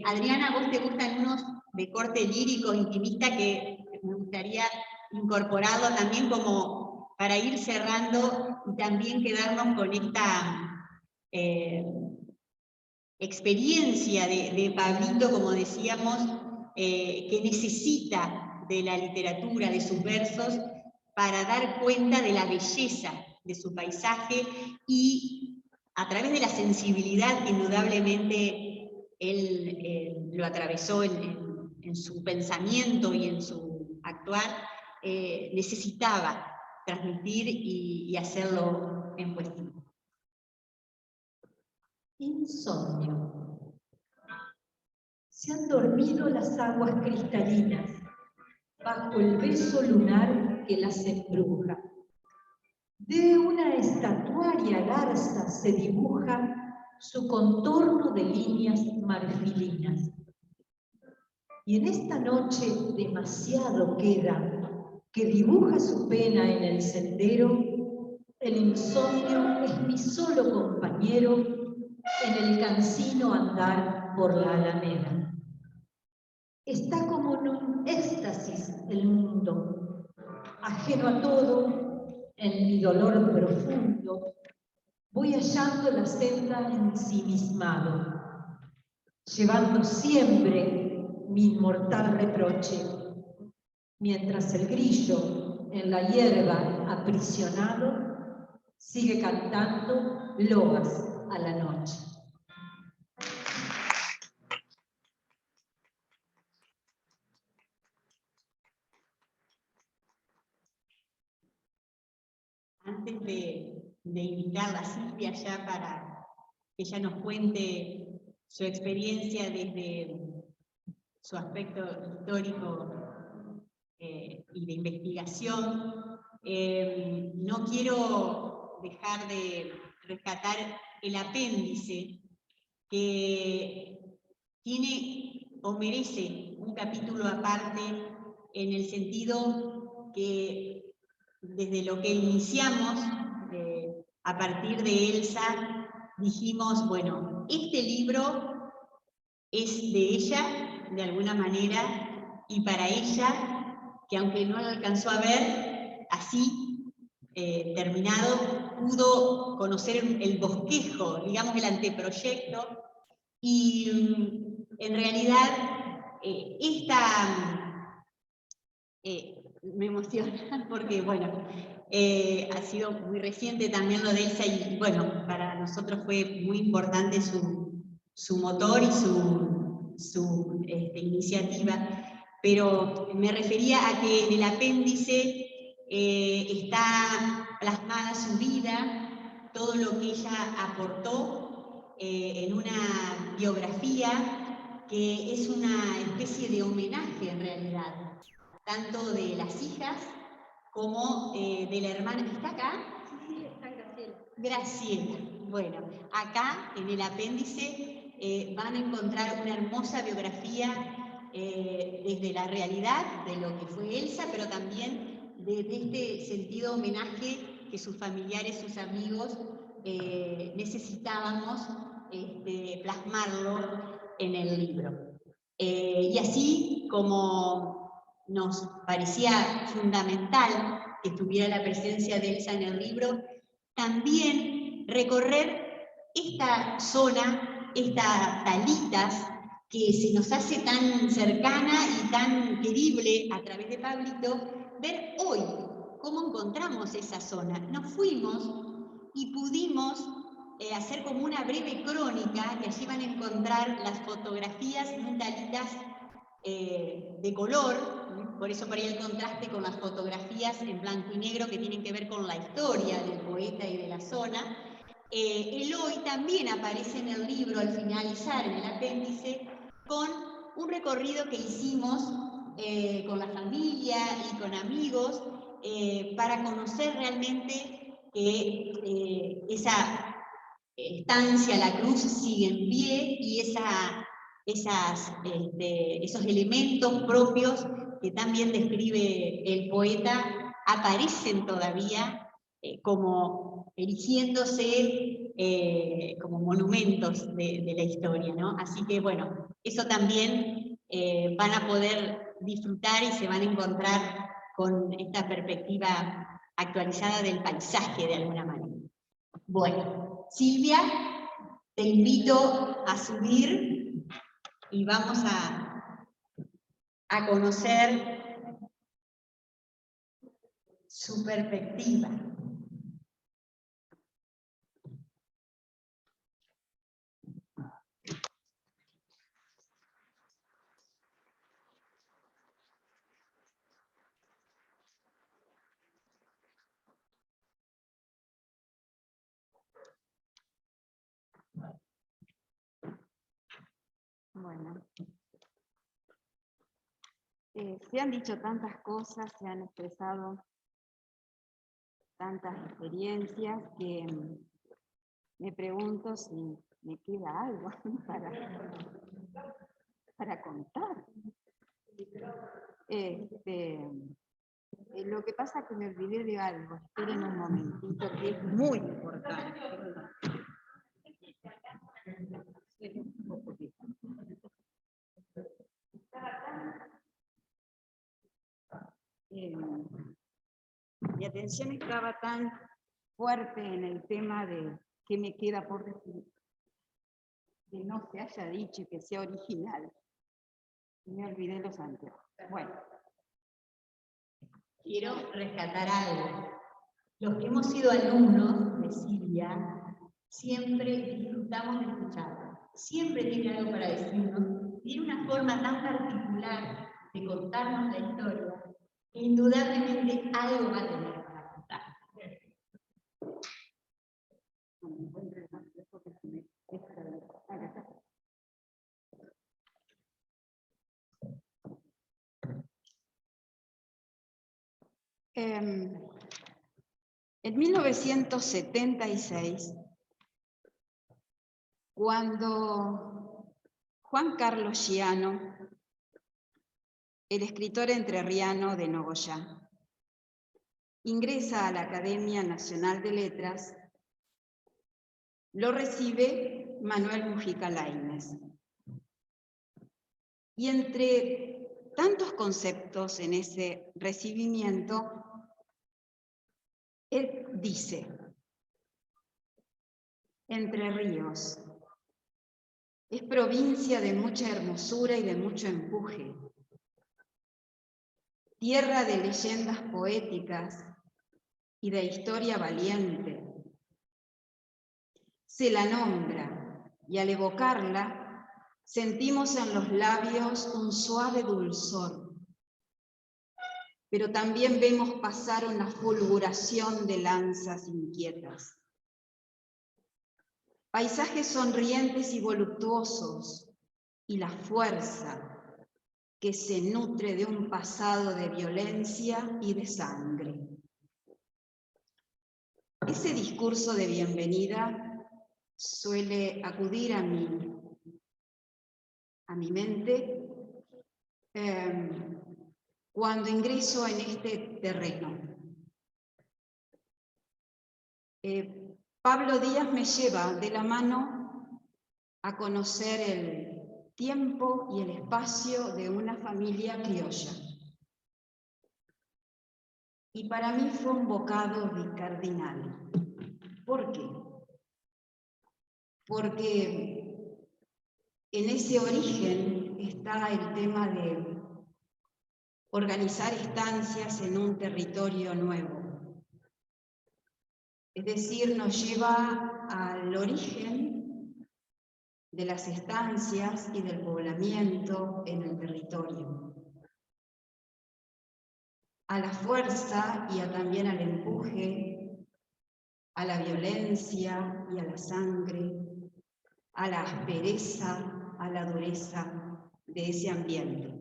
Adriana, ¿vos te gustan unos de corte lírico, intimista, que me gustaría incorporarlo también como para ir cerrando y también quedarnos con esta experiencia de Pablito, como decíamos, que necesita de la literatura, de sus versos, para dar cuenta de la belleza de su paisaje y a través de la sensibilidad que indudablemente él lo atravesó en su pensamiento y en su actuar, necesitaba transmitir y hacerlo en poesía. Insomnio. Se han dormido las aguas cristalinas bajo el beso lunar que las embruja. De una estatuaria garza se dibuja su contorno de líneas marfilinas. Y en esta noche demasiado queda que dibuja su pena en el sendero. El insomnio es mi solo compañero en el cansino andar por la alameda. Está como en un éxtasis el mundo, ajeno a todo, en mi dolor profundo, voy hallando la senda ensimismado, llevando siempre mi inmortal reproche, mientras el grillo en la hierba aprisionado sigue cantando loas a la noche. Antes de invitarla a Silvia ya para que ella nos cuente su experiencia desde su aspecto histórico y de investigación, no quiero dejar de rescatar el apéndice que tiene o merece un capítulo aparte, en el sentido que desde lo que iniciamos, a partir de Elsa, dijimos, bueno, este libro es de ella, de alguna manera, y para ella, que aunque no lo alcanzó a ver, así, terminado, pudo conocer el bosquejo, digamos, el anteproyecto, y en realidad, me emociona, porque, bueno, ha sido muy reciente también lo de Elsa, y bueno, para nosotros fue muy importante su motor y su iniciativa, pero me refería a que en el apéndice está plasmada su vida, todo lo que ella aportó en una biografía que es una especie de homenaje en realidad, tanto de las hijas como de la hermana. ¿Está acá? Sí, está Graciela. Graciela. Bueno, acá en el apéndice van a encontrar una hermosa biografía desde la realidad de lo que fue Elsa, pero también desde este sentido homenaje que sus familiares, sus amigos necesitábamos plasmarlo en el libro. Y así como nos parecía fundamental que estuviera la presencia de Elsa en el libro, también recorrer esta zona, estas talitas, que se nos hace tan cercana y tan querible a través de Pablito, ver hoy cómo encontramos esa zona. Nos fuimos y pudimos hacer como una breve crónica, que allí van a encontrar las fotografías en talitas de color, por eso por ahí el contraste con las fotografías en blanco y negro que tienen que ver con la historia del poeta y de la zona. El hoy también aparece en el libro al finalizar, en el apéndice, con un recorrido que hicimos con la familia y con amigos para conocer realmente que esa estancia, la cruz, sigue en pie y esos elementos propios que también describe el poeta aparecen todavía como erigiéndose como monumentos de la historia, ¿no? Así que bueno, eso también van a poder disfrutar y se van a encontrar con esta perspectiva actualizada del paisaje de alguna manera. Bueno, Silvia, te invito a subir y vamos a conocer su perspectiva. Bueno, se han dicho tantas cosas, se han expresado tantas experiencias que me pregunto si me queda algo para contar. Lo que pasa es que me olvidé de algo, esperen un momentito, que es muy importante. Mi atención estaba tan fuerte en el tema de qué me queda por decir, que no se haya dicho y que sea original. Y me olvidé los anteojos. Bueno. Quiero rescatar algo. Los que hemos sido alumnos de Silvia, siempre disfrutamos de escucharla. Siempre tiene algo para decirnos. Tiene una forma tan particular de contarnos la historia, que indudablemente algo va a tener para contar. En 1976, cuando Juan Carlos Schiano, el escritor entrerriano de Nogoyá, ingresa a la Academia Nacional de Letras, lo recibe Manuel Mujica Lainez. Y entre tantos conceptos en ese recibimiento, él dice: Entre Ríos es provincia de mucha hermosura y de mucho empuje, tierra de leyendas poéticas y de historia valiente. Se la nombra y al evocarla sentimos en los labios un suave dulzor, pero también vemos pasar una fulguración de lanzas inquietas. Paisajes sonrientes y voluptuosos, y la fuerza que se nutre de un pasado de violencia y de sangre. Ese discurso de bienvenida suele acudir a mi mente cuando ingreso en este terreno. Pablo Díaz me lleva de la mano a conocer el tiempo y el espacio de una familia criolla. Y para mí fue un bocado cardinal. ¿Por qué? Porque en ese origen está el tema de organizar estancias en un territorio nuevo. Es decir, nos lleva al origen de las estancias y del poblamiento en el territorio, a la fuerza y también al empuje, a la violencia y a la sangre, a la aspereza, a la dureza de ese ambiente.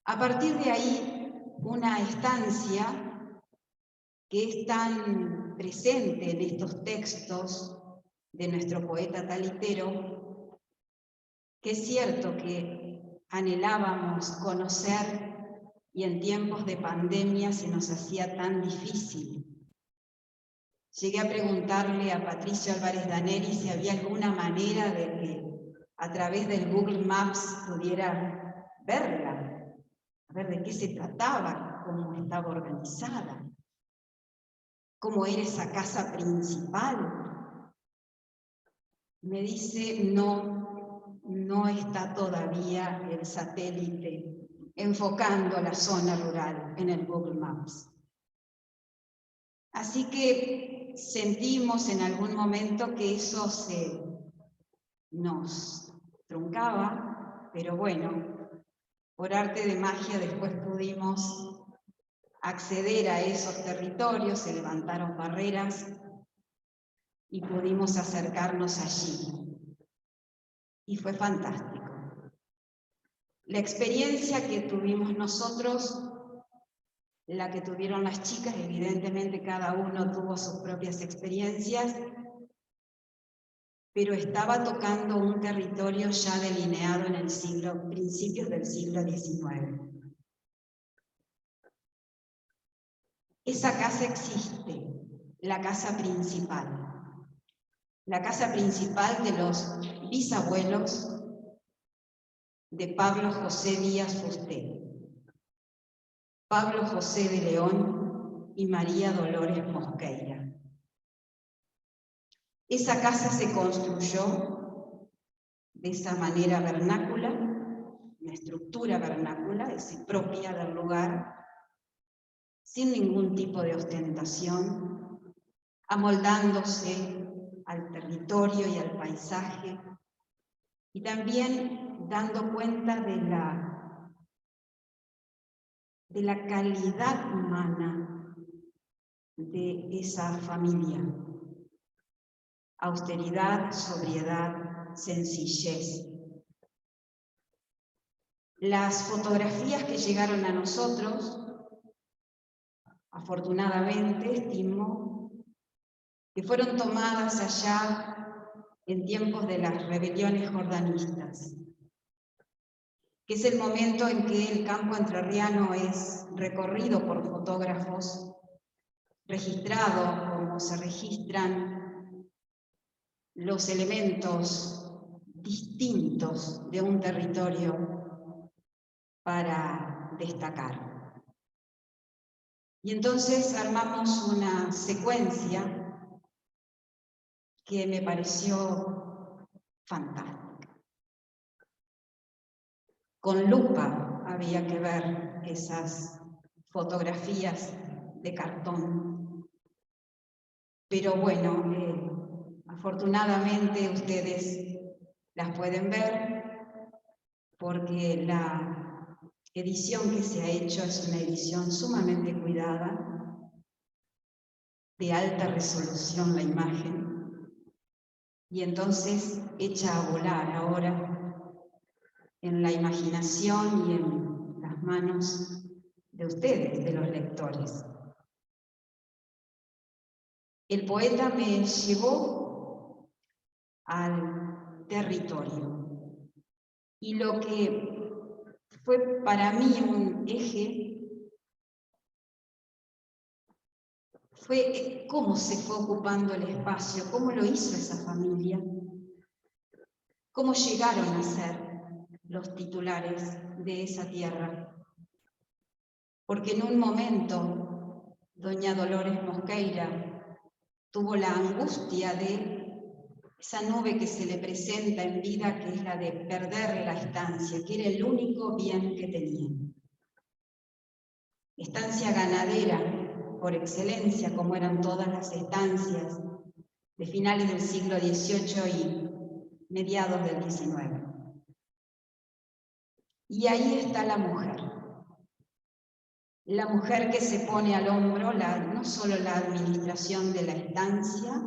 A partir de ahí una estancia que es tan presente en estos textos de nuestro poeta talitero, que es cierto que anhelábamos conocer y en tiempos de pandemia se nos hacía tan difícil. Llegué a preguntarle a Patricio Álvarez Daneri si había alguna manera de que a través del Google Maps pudiera verla, a ver de qué se trataba, cómo estaba organizada, cómo era esa casa principal. Me dice, no está todavía el satélite enfocando la zona rural en el Google Maps. Así que sentimos en algún momento que eso nos truncaba, pero bueno, por arte de magia después pudimos acceder a esos territorios, se levantaron barreras y pudimos acercarnos allí. Y fue fantástico. La experiencia que tuvimos nosotros, la que tuvieron las chicas, evidentemente cada uno tuvo sus propias experiencias, pero estaba tocando un territorio ya delineado en el principios del siglo XIX. Esa casa existe, la casa principal. La casa principal de los bisabuelos de Pablo José Díaz Fusté, Pablo José de León y María Dolores Mosqueira. Esa casa se construyó de esa manera vernácula, una estructura vernácula, es propia del lugar, sin ningún tipo de ostentación, amoldándose al territorio y al paisaje, y también dando cuenta de la calidad humana de esa familia. Austeridad, sobriedad, sencillez. Las fotografías que llegaron a nosotros, afortunadamente, estimo, que fueron tomadas allá en tiempos de las rebeliones jordanistas, que es el momento en que el campo entrerriano es recorrido por fotógrafos, registrado como se registran los elementos distintos de un territorio para destacar. Y entonces armamos una secuencia que me pareció fantástica. Con lupa había que ver esas fotografías de cartón. Pero bueno, afortunadamente ustedes las pueden ver porque la edición que se ha hecho es una edición sumamente cuidada, de alta resolución la imagen, y entonces echa a volar ahora en la imaginación y en las manos de ustedes, de los lectores. El poeta me llevó al territorio, y lo que fue para mí un eje fue cómo se fue ocupando el espacio, cómo lo hizo esa familia, cómo llegaron a ser los titulares de esa tierra. Porque en un momento, doña Dolores Mosqueira tuvo la angustia de esa nube que se le presenta en vida, que es la de perder la estancia, que era el único bien que tenía. Estancia ganadera por excelencia, como eran todas las estancias de finales del siglo XVIII y mediados del XIX. Y ahí está la mujer que se pone al hombro no solo la administración de la estancia,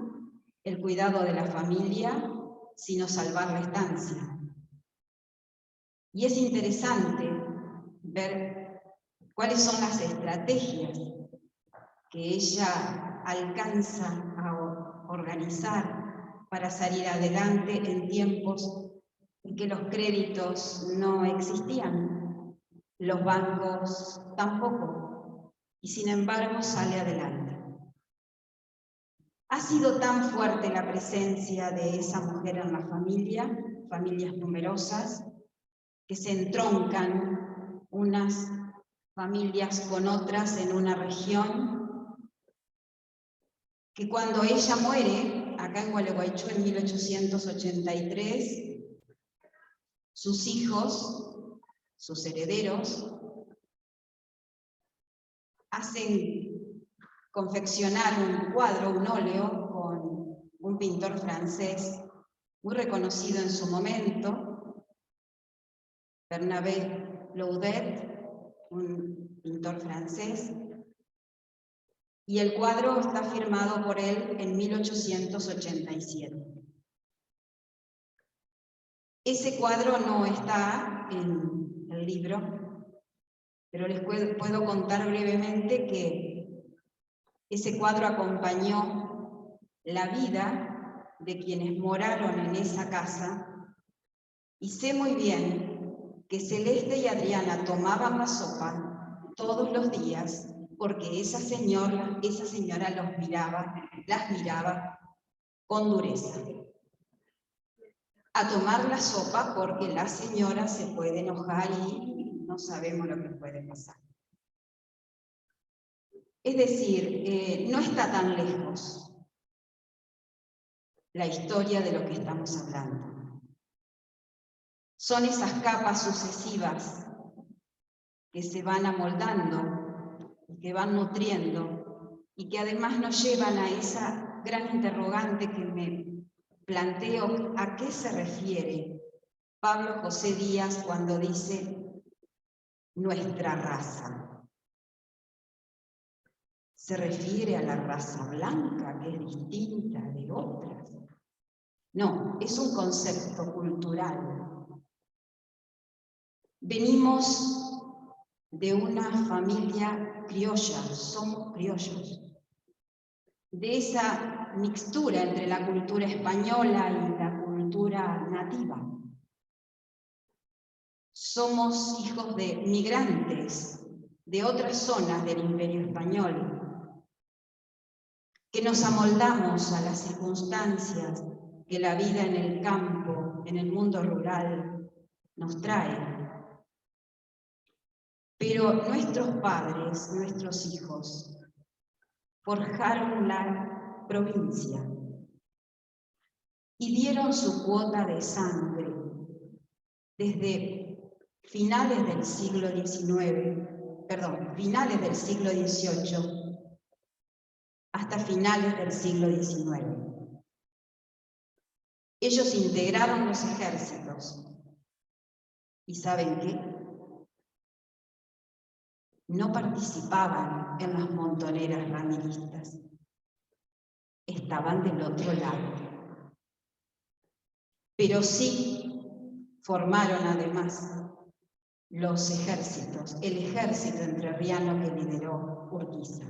el cuidado de la familia, sino salvar la estancia. Y es interesante ver cuáles son las estrategias que ella alcanza a organizar para salir adelante en tiempos en que los créditos no existían, los bancos tampoco, y sin embargo sale adelante. Ha sido tan fuerte la presencia de esa mujer en la familia, familias numerosas, que se entroncan unas familias con otras en una región, que cuando ella muere, acá en Gualeguaychú en 1883, sus hijos, sus herederos, hacen confeccionar un cuadro, un óleo, con un pintor francés muy reconocido en su momento, Bernabé Loudet, un pintor francés, y el cuadro está firmado por él en 1887. Ese cuadro no está en el libro, pero les puedo contar brevemente que ese cuadro acompañó la vida de quienes moraron en esa casa, y sé muy bien que Celeste y Adriana tomaban la sopa todos los días porque esa señora las miraba con dureza. A tomar la sopa porque la señora se puede enojar y no sabemos lo que puede pasar. Es decir, no está tan lejos la historia de lo que estamos hablando. Son esas capas sucesivas que se van amoldando y que van nutriendo y que además nos llevan a esa gran interrogante que me planteo: ¿a qué se refiere Pablo José Díaz cuando dice nuestra raza? ¿Se refiere a la raza blanca, que es distinta de otras? No, es un concepto cultural. Venimos de una familia criolla, somos criollos. De esa mixtura entre la cultura española y la cultura nativa. Somos hijos de migrantes de otras zonas del Imperio Español, que nos amoldamos a las circunstancias que la vida en el campo, en el mundo rural, nos trae. Pero nuestros padres, nuestros hijos, forjaron la provincia y dieron su cuota de sangre desde finales del siglo XVIII, hasta finales del siglo XIX. Ellos integraron los ejércitos. ¿Y saben qué? No participaban en las montoneras ramiristas. Estaban del otro lado. Pero sí formaron además los ejércitos, el ejército entrerriano que lideró Urquiza.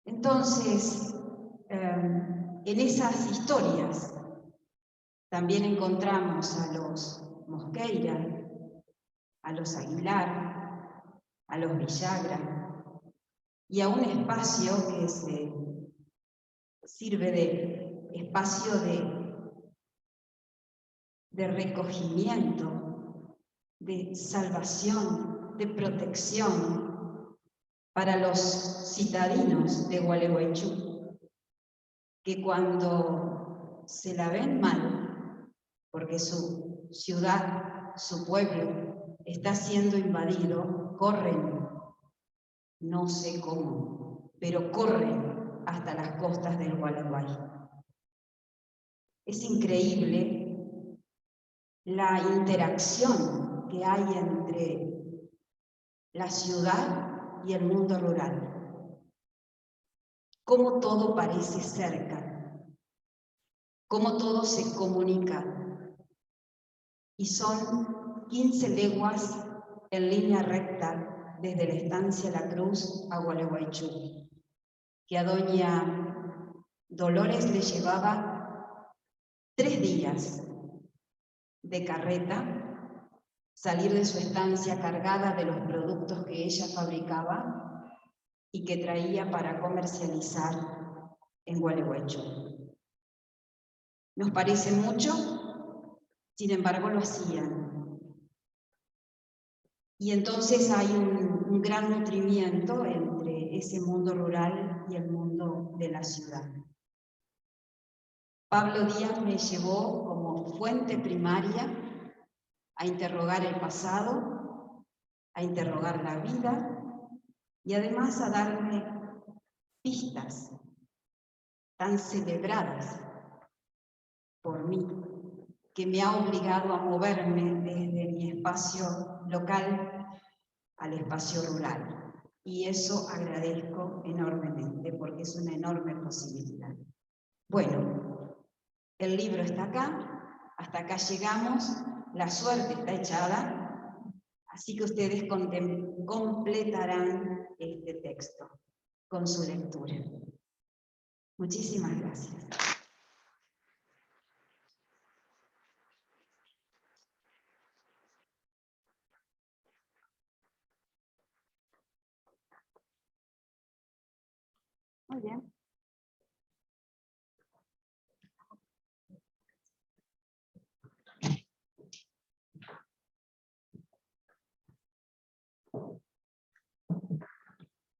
Entonces, en esas historias también encontramos a los Mosqueira, a los Aguilar, a los Villagra, y a un espacio que se sirve de espacio de recogimiento, de salvación, de protección para los citadinos de Gualeguaychú, que cuando se la ven mal, porque su ciudad, su pueblo, está siendo invadido, corren, no sé cómo, pero corren hasta las costas del Gualeguay. Es increíble la interacción que hay entre la ciudad y el mundo rural. Cómo todo parece cerca, cómo todo se comunica. Y son 15 leguas en línea recta desde la estancia La Cruz a Gualeguaychú, que a doña Dolores le llevaba 3 días de carreta salir de su estancia cargada de los productos que ella fabricaba y que traía para comercializar en Gualeguaychú. Nos parece mucho, sin embargo lo hacían. Y entonces hay un gran nutrimiento entre ese mundo rural y el mundo de la ciudad. Pablo Díaz me llevó como fuente primaria a interrogar el pasado, a interrogar la vida y además a darme pistas tan celebradas por mí, que me ha obligado a moverme desde mi espacio local al espacio rural. Y eso agradezco enormemente, porque es una enorme posibilidad. Bueno, el libro está acá, hasta acá llegamos, la suerte está echada, así que ustedes completarán este texto con su lectura. Muchísimas gracias. Muy bien.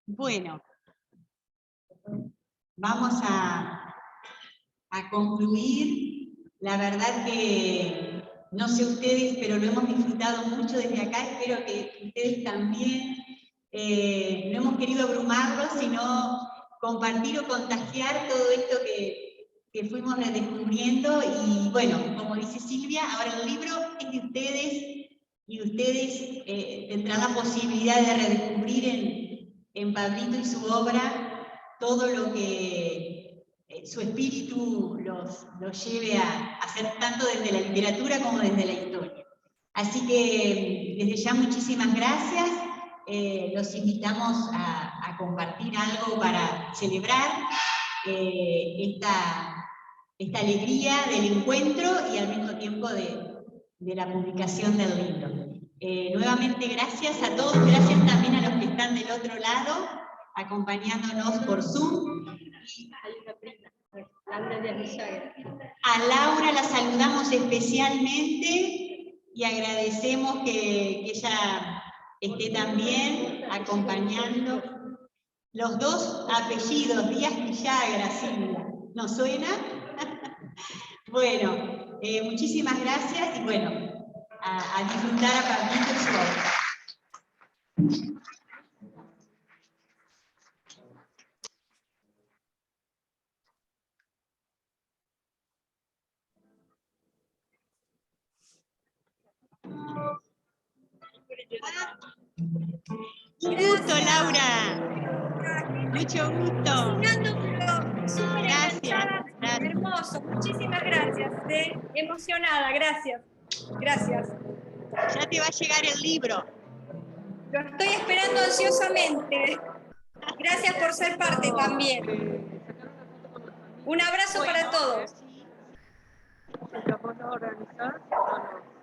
Bueno, vamos a concluir. La verdad que, no sé ustedes, pero lo hemos disfrutado mucho desde acá. Espero que ustedes también. No hemos querido abrumarlos, sino compartir o contagiar todo esto que fuimos redescubriendo. Y bueno, como dice Silvia, ahora el libro es de ustedes y ustedes tendrán la posibilidad de redescubrir en Pablito y su obra todo lo que su espíritu los lleve a hacer tanto desde la literatura como desde la historia. Así que desde ya muchísimas gracias. Los invitamos a compartir algo para celebrar esta alegría del encuentro y al mismo tiempo de la publicación del libro. Nuevamente gracias a todos, gracias también a los que están del otro lado, acompañándonos por Zoom. Hay una prima, Laura de Arrillaga. A Laura la saludamos especialmente y agradecemos que ella esté también acompañando. Los 2 apellidos, Díaz Villagra, Silvia. ¿Nos suena? Bueno, muchísimas gracias y bueno, a disfrutar a Pablito y su obra. Un gusto, Laura. Mucho gusto. Súper enganchada, Gracias. hermoso. Muchísimas gracias. Emocionada, gracias. Gracias. Ya te va a llegar el libro. Lo estoy esperando ansiosamente. Gracias por ser parte también. Un abrazo para todos. ¿Lo vamos a organizar o no?